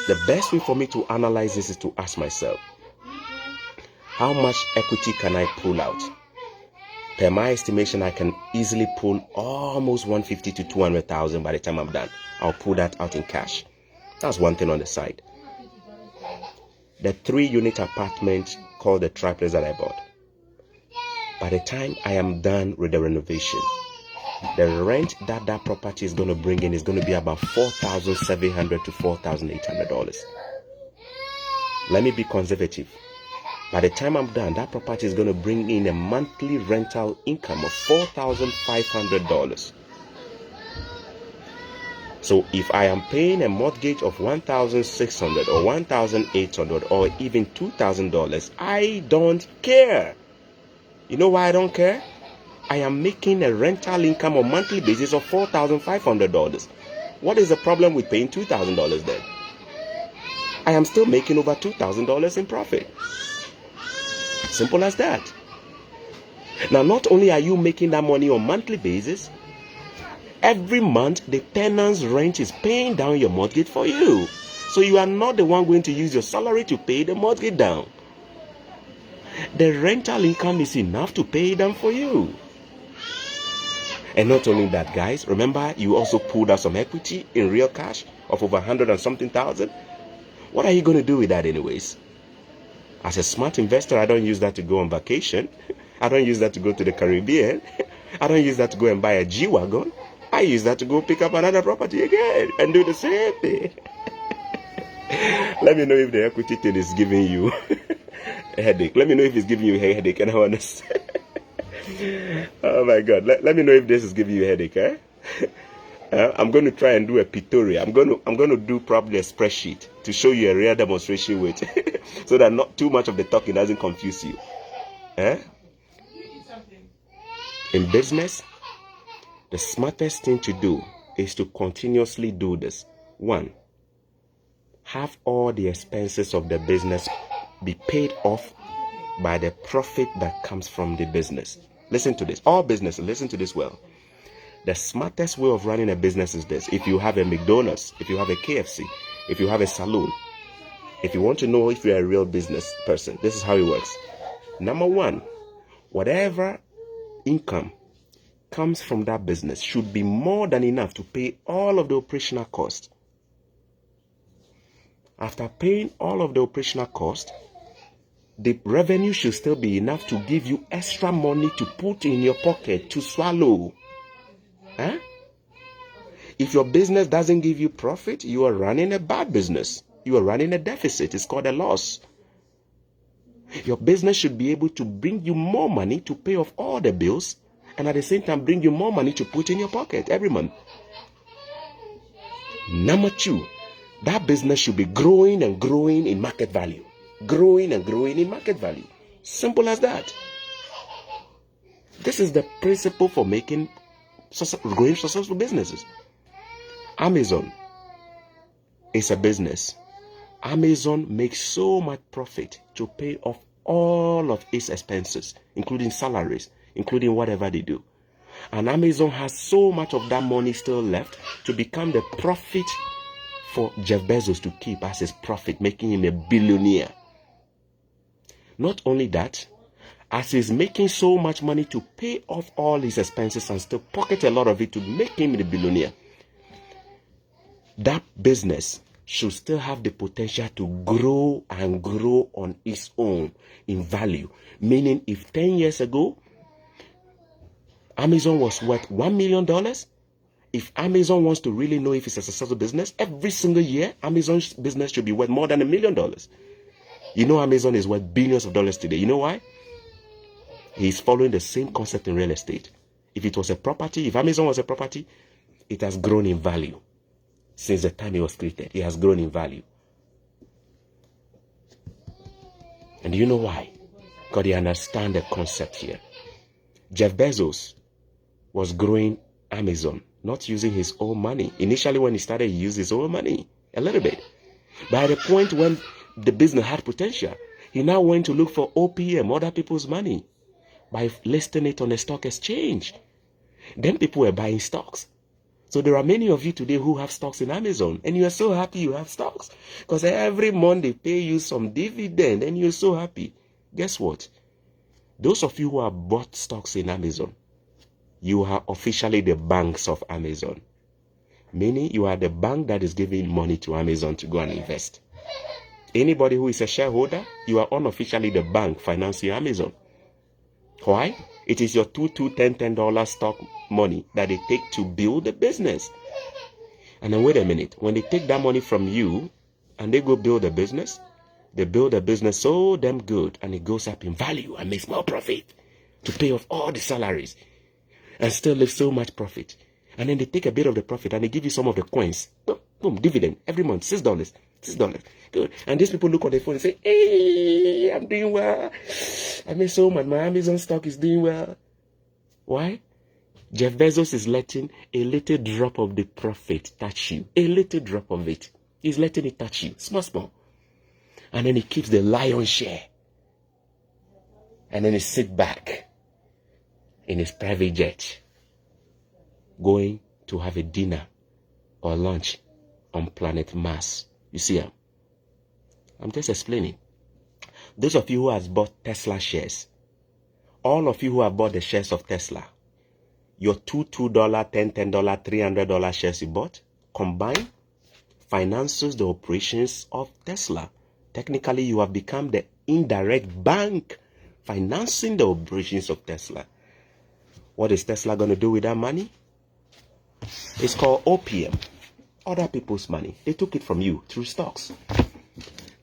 the best way for me to analyze this is to ask myself, how much equity can I pull out? Per my estimation, I can easily pull almost 150 to 200,000 by the time I'm done. I'll pull that out in cash. That's one thing on the side. The 3-unit apartment called the triplex that I bought. By the time I am done with the renovation, the rent that property is going to bring in is going to be about $4,700 to $4,800. Let me be conservative. By the time I'm done, that property is going to bring in a monthly rental income of $4,500. So if I am paying a mortgage of $1,600 or $1,800 or even $2,000, I don't care. You know why I don't care? I am making a rental income on a monthly basis of $4,500. What is the problem with paying $2,000 then? I am still making over $2,000 in profit. Simple as that. Now, not only are you making that money on a monthly basis, every month the tenant's rent is paying down your mortgage for you. So you are not the one going to use your salary to pay the mortgage down. The rental income is enough to pay it down for you. And not only that, guys, remember you also pulled out some equity in real cash of over 100 and something thousand. What are you going to do with that anyways? As a smart investor, I don't use that to go on vacation. I don't use that to go to the Caribbean. I don't use that to go and buy a G-Wagon. I use that to go pick up another property again and do the same thing. Let me know if the equity thing is giving you a headache. Let me know if it's giving you a headache, and I understand. Oh my God. Let me know if this is giving you a headache, eh? I'm going to try and do a pictorial. I'm going to do probably a spreadsheet to show you a real demonstration with, so that not too much of the talking doesn't confuse you. In business, the smartest thing to do is to continuously do this. 1, have all the expenses of the business be paid off by the profit that comes from the business. Listen to this. All businesses, listen to this well. The smartest way of running a business is this. If you have a McDonald's, if you have a KFC, if you have a saloon, if you want to know if you're a real business person, this is how it works. Number 1, whatever income comes from that business should be more than enough to pay all of the operational costs. After paying all of the operational costs, the revenue should still be enough to give you extra money to put in your pocket to swallow. If your business doesn't give you profit, you are running a bad business. You are running a deficit. It's called a loss. Your business should be able to bring you more money to pay off all the bills, and at the same time bring you more money to put in your pocket every month. Number 2, that business should be growing and growing in market value. Growing and growing in market value. Simple as that. This is the principle for making growing successful businesses. Amazon is a business. Amazon makes so much profit to pay off all of its expenses, including salaries, including whatever they do. And Amazon has so much of that money still left to become the profit for Jeff Bezos to keep as his profit, making him a billionaire. Not only that, as he's making so much money to pay off all his expenses and still pocket a lot of it to make him a billionaire, that business should still have the potential to grow and grow on its own in value. Meaning, if 10 years ago, Amazon was worth $1 million, if Amazon wants to really know if it's a successful business, every single year, Amazon's business should be worth more than $1 million. You know, Amazon is worth billions of dollars today. You know why? He's following the same concept in real estate. If it was a property, if Amazon was a property, it has grown in value. Since the time it was created, it has grown in value. And do you know why? because they understand the concept here. Jeff Bezos was growing Amazon, not using his own money. Initially, when he started, he used his own money a little bit. By the point when the business had potential, he now went to look for OPM, other people's money, by listing it on a stock exchange. Then people were buying stocks. So there are many of you today who have stocks in Amazon, and you are so happy you have stocks because every month they pay you some dividend, and you're so happy. Guess what? Those of you who have bought stocks in Amazon, you are officially the banks of Amazon. Meaning you are the bank that is giving money to Amazon to go and invest. Anybody who is a shareholder, you are unofficially the bank financing Amazon. Why? It is your $2, $10 stock money that they take to build the business. And then wait a minute. When they take that money from you and they go build a business, they build a business so damn good and it goes up in value and makes more profit to pay off all the salaries and still leave so much profit. And then they take a bit of the profit and they give you some of the coins. Boom, boom, dividend every month, $6. Good. And these people look on their phone and say, hey, I'm doing well. I made so much. My Amazon stock is doing well. Why? Jeff Bezos is letting a little drop of the profit touch you. A little drop of it. He's letting it touch you. Small. And then he keeps the lion's share. And then he sits back in his private jet, going to have a dinner or lunch on planet Mars. You see, I'm just explaining. Those of you who have bought Tesla shares, all of you who have bought the shares of Tesla, your $2, $10, $300 shares you bought, combined, finances the operations of Tesla. Technically, you have become the indirect bank financing the operations of Tesla. What is Tesla going to do with that money? It's called OPM. Other people's money. They took it from you through stocks.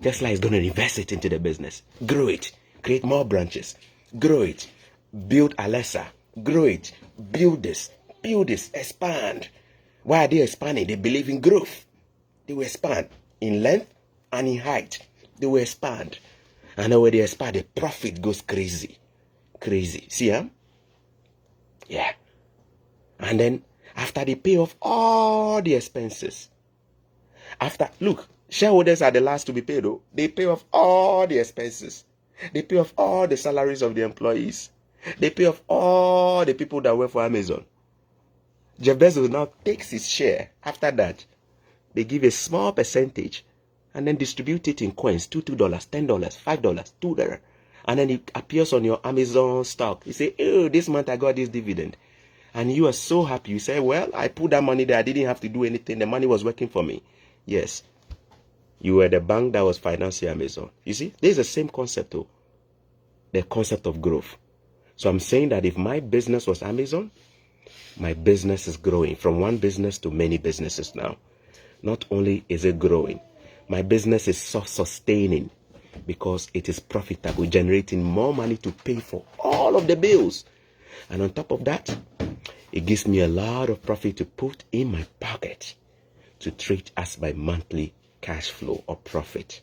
Tesla is going to invest it into the business. Grow it. Create more branches. Grow it. Build Alexa. Grow it. Build this. Expand. Why are they expanding? They believe in growth. They will expand in length and in height. They will expand. And then when they expand, the profit goes crazy. See, huh? Yeah. And then after they pay off all the expenses, look, shareholders are the last to be paid, though. They pay off all the expenses. They pay off all the salaries of the employees. They pay off all the people that work for Amazon. Jeff Bezos now takes his share. After that, they give a small percentage and then distribute it in coins, $2, $10, $5, $2. And then it appears on your Amazon stock. You say, oh, this month I got this dividend. And you are so happy. You say, well, I put that money there. I didn't have to do anything. The money was working for me. Yes. You were the bank that was financing Amazon. You see, this is the same concept, though. The concept of growth. So I'm saying that if my business was Amazon, my business is growing from one business to many businesses now. Not only is it growing, my business is self-sustaining because it is profitable, generating more money to pay for all of the bills. And on top of that, it gives me a lot of profit to put in my pocket to treat as my monthly cash flow or profit.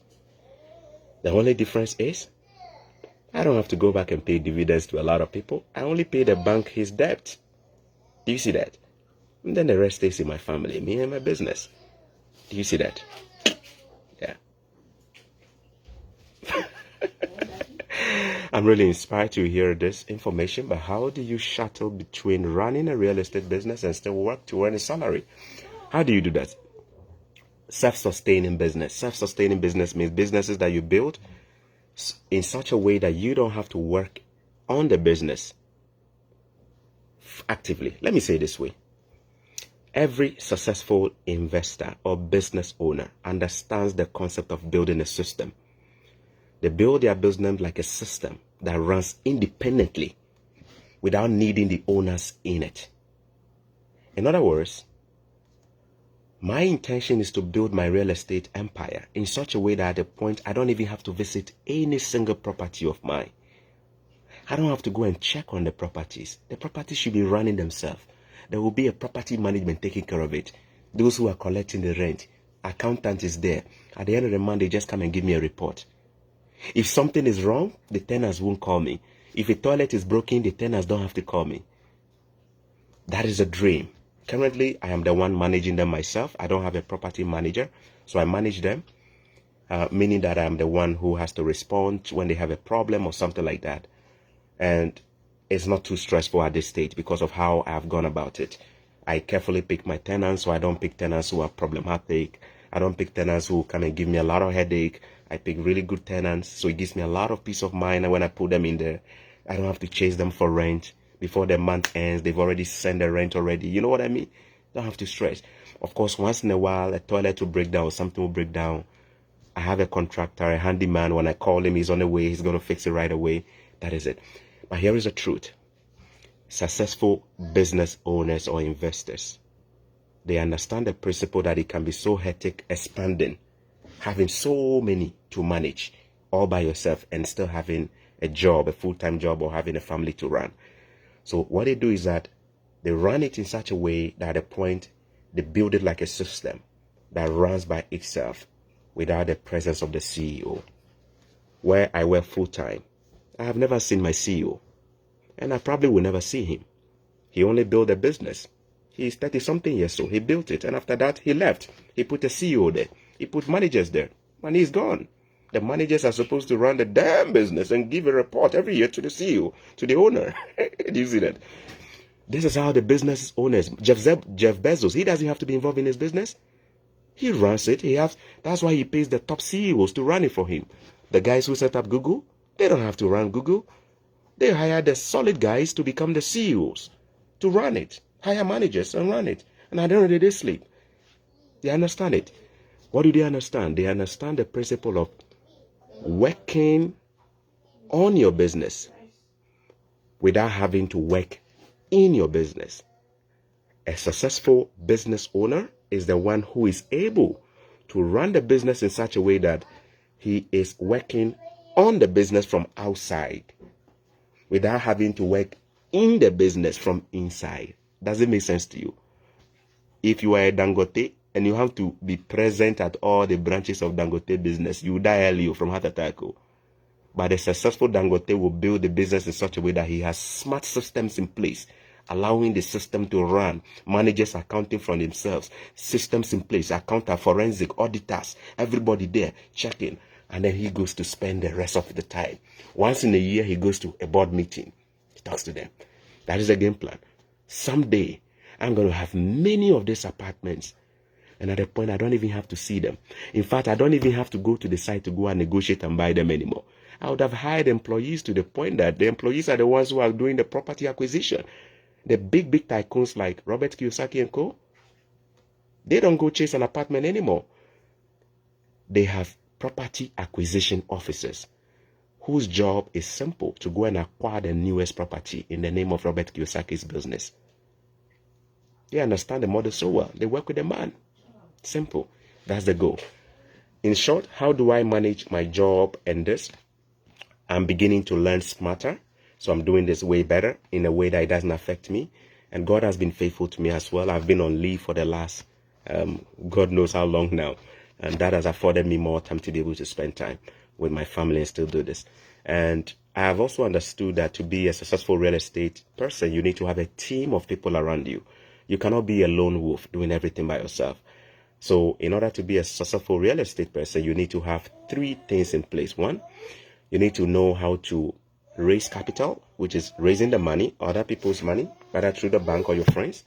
The only difference is I don't have to go back and pay dividends to a lot of people. I only pay the bank his debt. Do you see that? And then the rest stays in my family, me and my business. Do you see that? Yeah. I'm really inspired to hear this information, but how do you shuttle between running a real estate business and still work to earn a salary? How do you do that? Self-sustaining business. Self-sustaining business means businesses that you build in such a way that you don't have to work on the business actively. Let me say it this way. Every successful investor or business owner understands the concept of building a system. They build their business like a system that runs independently without needing the owners in it. In other words, my intention is to build my real estate empire in such a way that at the point I don't even have to visit any single property of mine. I don't have to go and check on the properties. The properties should be running themselves. There will be a property management taking care of it. Those who are collecting the rent, accountant is there. At the end of the month, they just come and give me a report. If something is wrong, the tenants won't call me. If a toilet is broken, the tenants don't have to call me. That is a dream. Currently, I am the one managing them myself. I don't have a property manager, so I manage them, meaning that I am the one who has to respond when they have a problem or something like that. And it's not too stressful at this stage because of how I've gone about it. I carefully pick my tenants, so I don't pick tenants who are problematic. I don't pick tenants who come and give me a lot of headache. I pick really good tenants, so it gives me a lot of peace of mind. And when I put them in there, I don't have to chase them for rent. Before the month ends, they've already sent the rent already. You know what I mean? Don't have to stress. Of course, once in a while, a toilet will break down, something will break down. I have a contractor, a handyman. When I call him, he's on the way. He's going to fix it right away. That is it. But here is the truth. Successful business owners or investors, they understand the principle that it can be so hectic expanding, having so many to manage all by yourself and still having a job, a full-time job, or having a family to run. So what they do is that they run it in such a way that at a point they build it like a system that runs by itself without the presence of the CEO. Where I work full-time, I have never seen my CEO, and I probably will never see him. He only built a business. He's 30-something years old. He built it, and after that, he left. He put a CEO there. He put managers there, and he's gone. The managers are supposed to run the damn business and give a report every year to the CEO, to the owner. Do you see that? This is how the business owners, Jeff Bezos, he doesn't have to be involved in his business. He runs it. That's why he pays the top CEOs to run it for him. The guys who set up Google, they don't have to run Google. They hire the solid guys to become the CEOs, to run it. Hire managers and run it. And at the end of the day, they sleep. They understand it. What do they understand? They understand the principle of working on your business without having to work in your business. A successful business owner is the one who is able to run the business in such a way that he is working on the business from outside without having to work in the business from inside. Does it make sense to you? If you are a Dangote and you have to be present at all the branches of Dangote business, you die early from heart attack. But a successful Dangote will build the business in such a way that he has smart systems in place, allowing the system to run, managers accounting for themselves, systems in place, accountant, forensic, auditors, everybody there checking. And then he goes to spend the rest of the time. Once in a year, he goes to a board meeting. He talks to them. That is the game plan. Someday, I'm going to have many of these apartments. And at a point, I don't even have to see them. In fact, I don't even have to go to the site to go and negotiate and buy them anymore. I would have hired employees to the point that the employees are the ones who are doing the property acquisition. The big tycoons like Robert Kiyosaki and co., they don't go chase an apartment anymore. They have property acquisition officers whose job is simple: to go and acquire the newest property in the name of Robert Kiyosaki's business. They understand the model so well. They work with the man. Simple. That's the goal. In short, how do I manage my job and this? I'm beginning to learn smarter. So I'm doing this way better in a way that it doesn't affect me. And God has been faithful to me as well. I've been on leave for the last, God knows how long now. And that has afforded me more time to be able to spend time with my family and still do this. And I have also understood that to be a successful real estate person, you need to have a team of people around you. You cannot be a lone wolf doing everything by yourself. So in order to be a successful real estate person, you need to have 3 things in place. 1, you need to know how to raise capital, which is raising the money, other people's money, whether through the bank or your friends.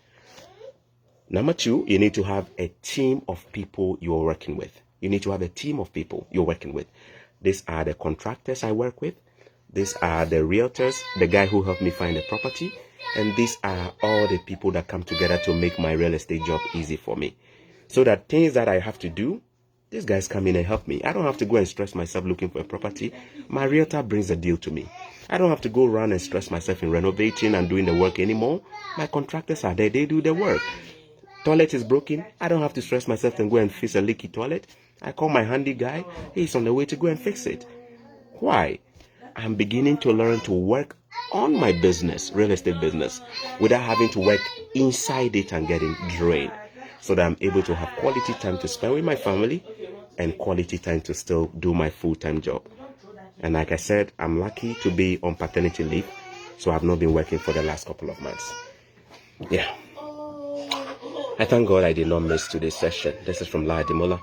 Number 2, you need to have a team of people you're working with. You need to have a team of people you're working with. These are the contractors I work with. These are the realtors, the guy who helped me find the property. And these are all the people that come together to make my real estate job easy for me. So that things that I have to do, these guys come in and help me. I don't have to go and stress myself looking for a property. My realtor brings a deal to me. I don't have to go around and stress myself in renovating and doing the work anymore. My contractors are there. They do the work. Toilet is broken. I don't have to stress myself and go and fix a leaky toilet. I call my handy guy. He's on the way to go and fix it. Why? I'm beginning to learn to work on my business, real estate business, without having to work inside it and getting drained, so that I'm able to have quality time to spend with my family and quality time to still do my full-time job. And like I said, I'm lucky to be on paternity leave, so I've not been working for the last couple of months. Yeah. I thank God I did not miss today's session. This is from La Demola.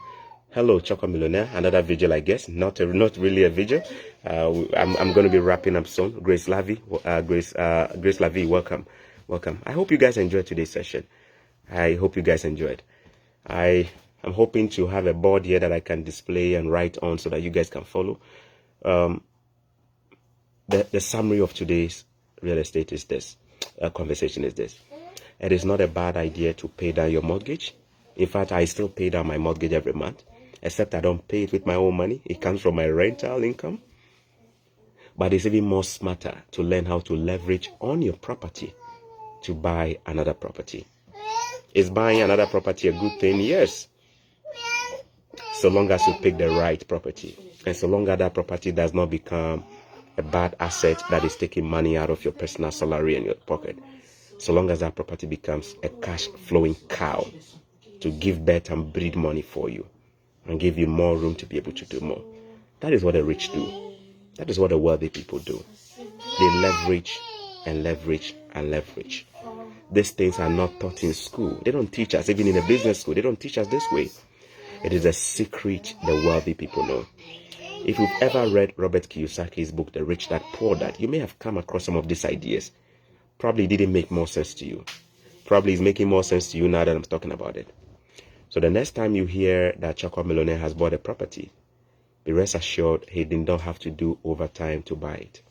Hello, Choco Millionaire. Another vigil, I guess. Not really a vigil. I'm going to be wrapping up soon. Grace Lavi, Grace Lavi, welcome. I hope you guys enjoyed today's session. I hope you guys enjoyed. I'm hoping to have a board here that I can display and write on so that you guys can follow. The summary of today's real estate is this. Conversation is this. It is not a bad idea to pay down your mortgage. In fact, I still pay down my mortgage every month, except I don't pay it with my own money. It comes from my rental income. But it's even more smarter to learn how to leverage on your property to buy another property. Is buying another property a good thing? Yes. So long as you pick the right property. And so long as that property does not become a bad asset that is taking money out of your personal salary and your pocket. So long as that property becomes a cash flowing cow to give birth and breed money for you and give you more room to be able to do more. That is what the rich do. That is what the wealthy people do. They leverage and leverage and leverage. These things are not taught in school. They don't teach us, even in a business school, they don't teach us this way. It is a secret the wealthy people know. If you've ever read Robert Kiyosaki's book, The Rich Dad Poor Dad, you may have come across some of these ideas. Probably didn't make more sense to you. Probably is making more sense to you now that I'm talking about it. So the next time you hear that Choco Millionaire has bought a property, be rest assured he did not have to do overtime to buy it.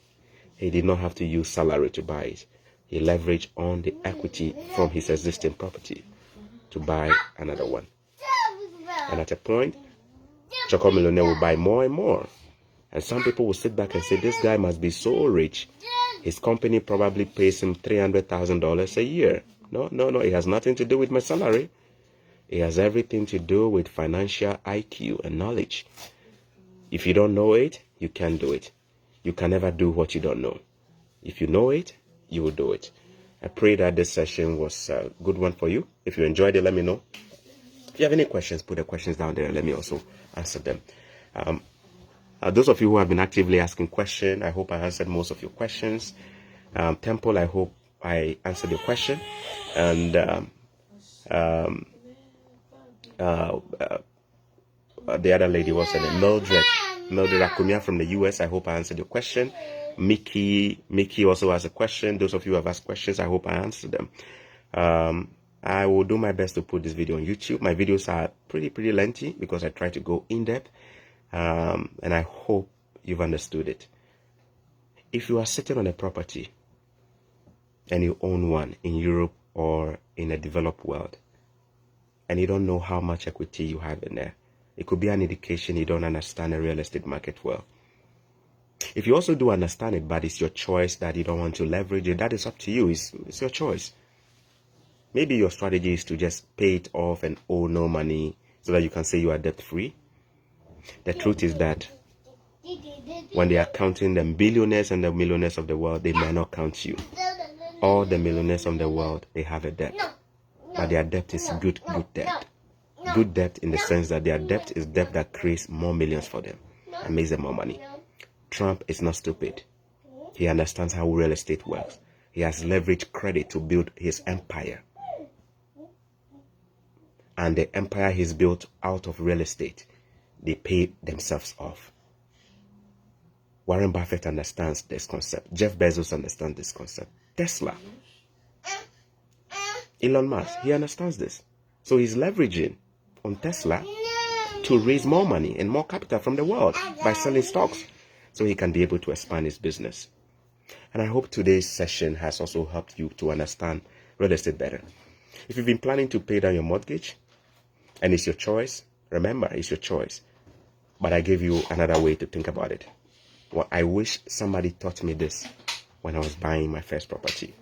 He did not have to use salary to buy it. He leveraged on the equity from his existing property to buy another one. And at a point, Choco Millionaire will buy more and more. And some people will sit back and say, this guy must be so rich. His company probably pays him $300,000 a year. No. It has nothing to do with my salary. It has everything to do with financial IQ and knowledge. If you don't know it, you can't do it. You can never do what you don't know. If you know it, you will do it. I pray that this session was a good one for you. If you enjoyed it, let me know. If you have any questions, put the questions down there and let me also answer them. Those of you who have been actively asking questions, I hope I answered most of your questions. Temple, I hope I answered your question. And the other lady was Mildred Akumia from the US. I hope I answered your question. Mickey also has a question. Those of you who have asked questions, I hope I answered them. I will do my best to put this video on YouTube. My videos are pretty lengthy because I try to go in depth. And I hope you've understood it. If you are sitting on a property and you own one in Europe or in a developed world, and you don't know how much equity you have in there, it could be an indication you don't understand the real estate market well. If you also do understand it, but it's your choice that you don't want to leverage it, that is up to you. It's your choice. Maybe your strategy is to just pay it off and owe no money so that you can say you are debt-free. The truth is that when they are counting the billionaires and the millionaires of the world, they may not count you. All the millionaires of the world, they have a debt. But their debt is good debt. Good debt in the sense that their debt is debt that creates more millions for them and makes them more money. Trump is not stupid. He understands how real estate works. He has leveraged credit to build his empire. And the empire he's built out of real estate, they pay themselves off. Warren Buffett understands this concept. Jeff Bezos understands this concept. Tesla. Elon Musk, he understands this. So he's leveraging on Tesla to raise more money and more capital from the world by selling stocks so he can be able to expand his business. And I hope today's session has also helped you to understand real estate better. If you've been planning to pay down your mortgage and it's your choice, remember, it's your choice. But I gave you another way to think about it. Well, I wish somebody taught me this when I was buying my first property.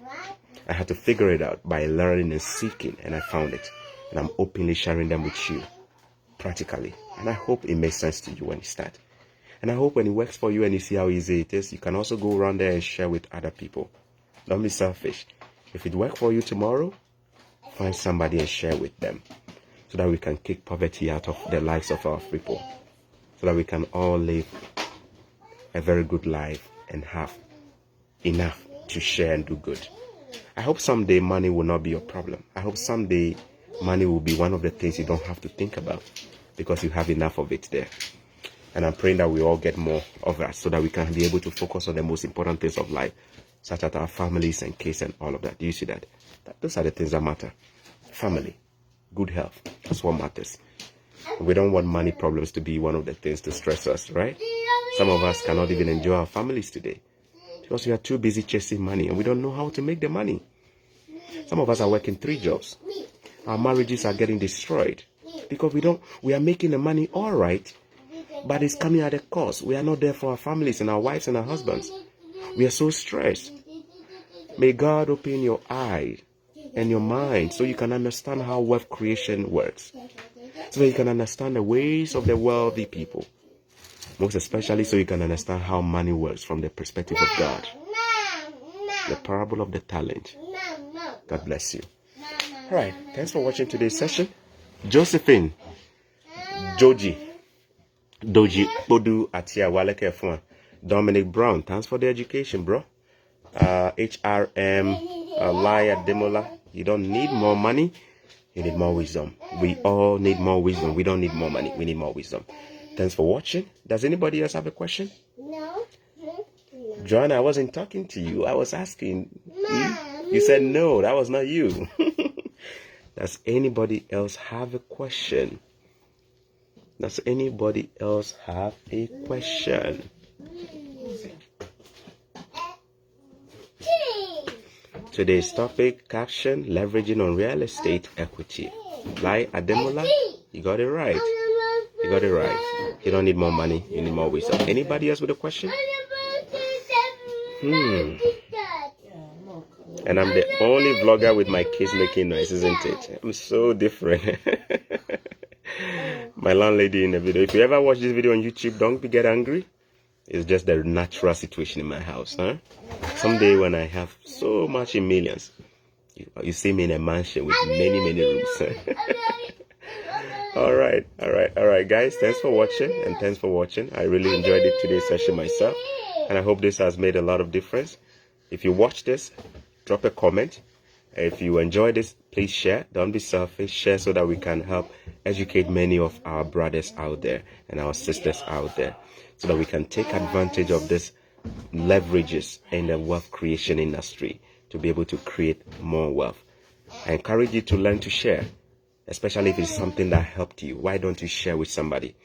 I had to figure it out by learning and seeking, and I found it. And I'm openly sharing them with you, practically. And I hope it makes sense to you when you start. And I hope when it works for you and you see how easy it is, you can also go around there and share with other people. Don't be selfish. If it works for you tomorrow, find somebody and share with them so that we can kick poverty out of the lives of our people, so that we can all live a very good life and have enough to share and do good. I hope someday money will not be your problem. I hope someday money will be one of the things you don't have to think about because you have enough of it there. And I'm praying that we all get more of that so that we can be able to focus on the most important things of life, such as our families and kids and all of that. Do you see that? Those are the things that matter. Family, good health, that's what matters. We don't want money problems to be one of the things to stress us, right? Some of us cannot even enjoy our families today because we are too busy chasing money and we don't know how to make the money. Some of us are working 3 jobs. Our marriages are getting destroyed because we are making the money all right, but it's coming at a cost. We are not there for our families and our wives and our husbands. We are so stressed. May God open your eye and your mind so you can understand how wealth creation works. So that you can understand the ways of the wealthy people. Most especially so you can understand how money works from the perspective of God. The parable of the talent. God bless you. All right. Thanks for watching today's session. Josephine, Doji, Bodu, Atia, Waleke F1. Dominic Brown, thanks for the education, bro. HRM, Laya Demola, you don't need more money, you need more wisdom. We all need more wisdom. We don't need more money, we need more wisdom. Thanks for watching. Does anybody else have a question? No. Joanna, I wasn't talking to you. I was asking. You said no, that was not you. Does anybody else have a question? Does anybody else have a question? Today's topic, caption, leveraging on real estate equity. Lai Ademola, you got it right. You got it right. You don't need more money, you need more wisdom. Anybody else with a question? And I'm the only vlogger with my kids making noise, isn't it? I'm so different. My landlady in the video. If you ever watch this video on YouTube, don't get angry. It's just the natural situation in my house, huh? Someday when I have so much in millions, you see me in a mansion with many rooms. All right, guys. Thanks for watching, and thanks for watching. I really enjoyed today's session myself, and I hope this has made a lot of difference. If you watch this, drop a comment. If you enjoyed this, please share. Don't be selfish. Share so that we can help educate many of our brothers out there and our sisters out there, so that we can take advantage of this leverages in the wealth creation industry to be able to create more wealth. I encourage you to learn to share, especially if it's something that helped you. Why don't you share with somebody?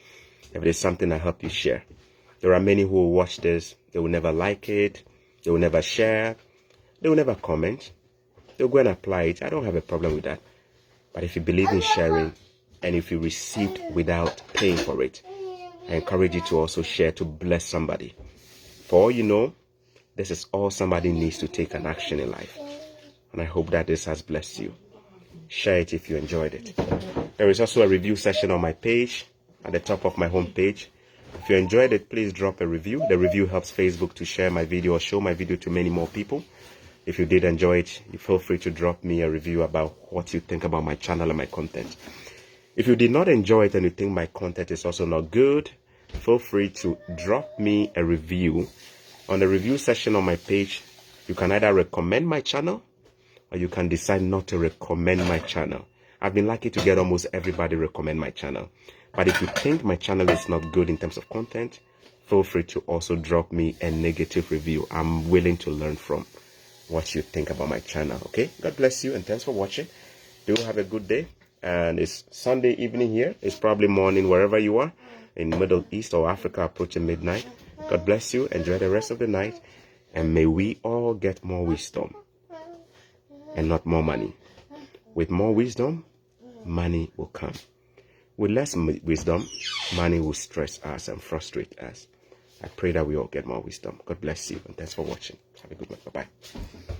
If it is something that helped you, share. There are many who will watch this, they will never like it, they will never share, they will never comment. They'll go and apply it. I don't have a problem with that. But if you believe in sharing and if you received without paying for it, I encourage you to also share to bless somebody. For all you know, this is all somebody needs to take an action in life. And I hope that this has blessed you. Share it if you enjoyed it. There is also a review session on my page at the top of my home page. If you enjoyed it, please drop a review. The review helps Facebook to share my video or show my video to many more people. If you did enjoy it, you feel free to drop me a review about what you think about my channel and my content. If you did not enjoy it and you think my content is also not good, feel free to drop me a review. On the review section on my page, you can either recommend my channel or you can decide not to recommend my channel. I've been lucky to get almost everybody recommend my channel. But if you think my channel is not good in terms of content, feel free to also drop me a negative review. I'm willing to learn from what you think about my channel. Okay, God bless you and thanks for watching. Do have a good day. And it's Sunday evening here. It's probably morning wherever you are in Middle East or Africa, approaching midnight. God bless you. Enjoy the rest of the night, and may we all get more wisdom and not more money. With more wisdom, money will come. With less wisdom, money will stress us and frustrate us. I pray that we all get more wisdom. God bless you and thanks for watching. Have a good one. Bye-bye.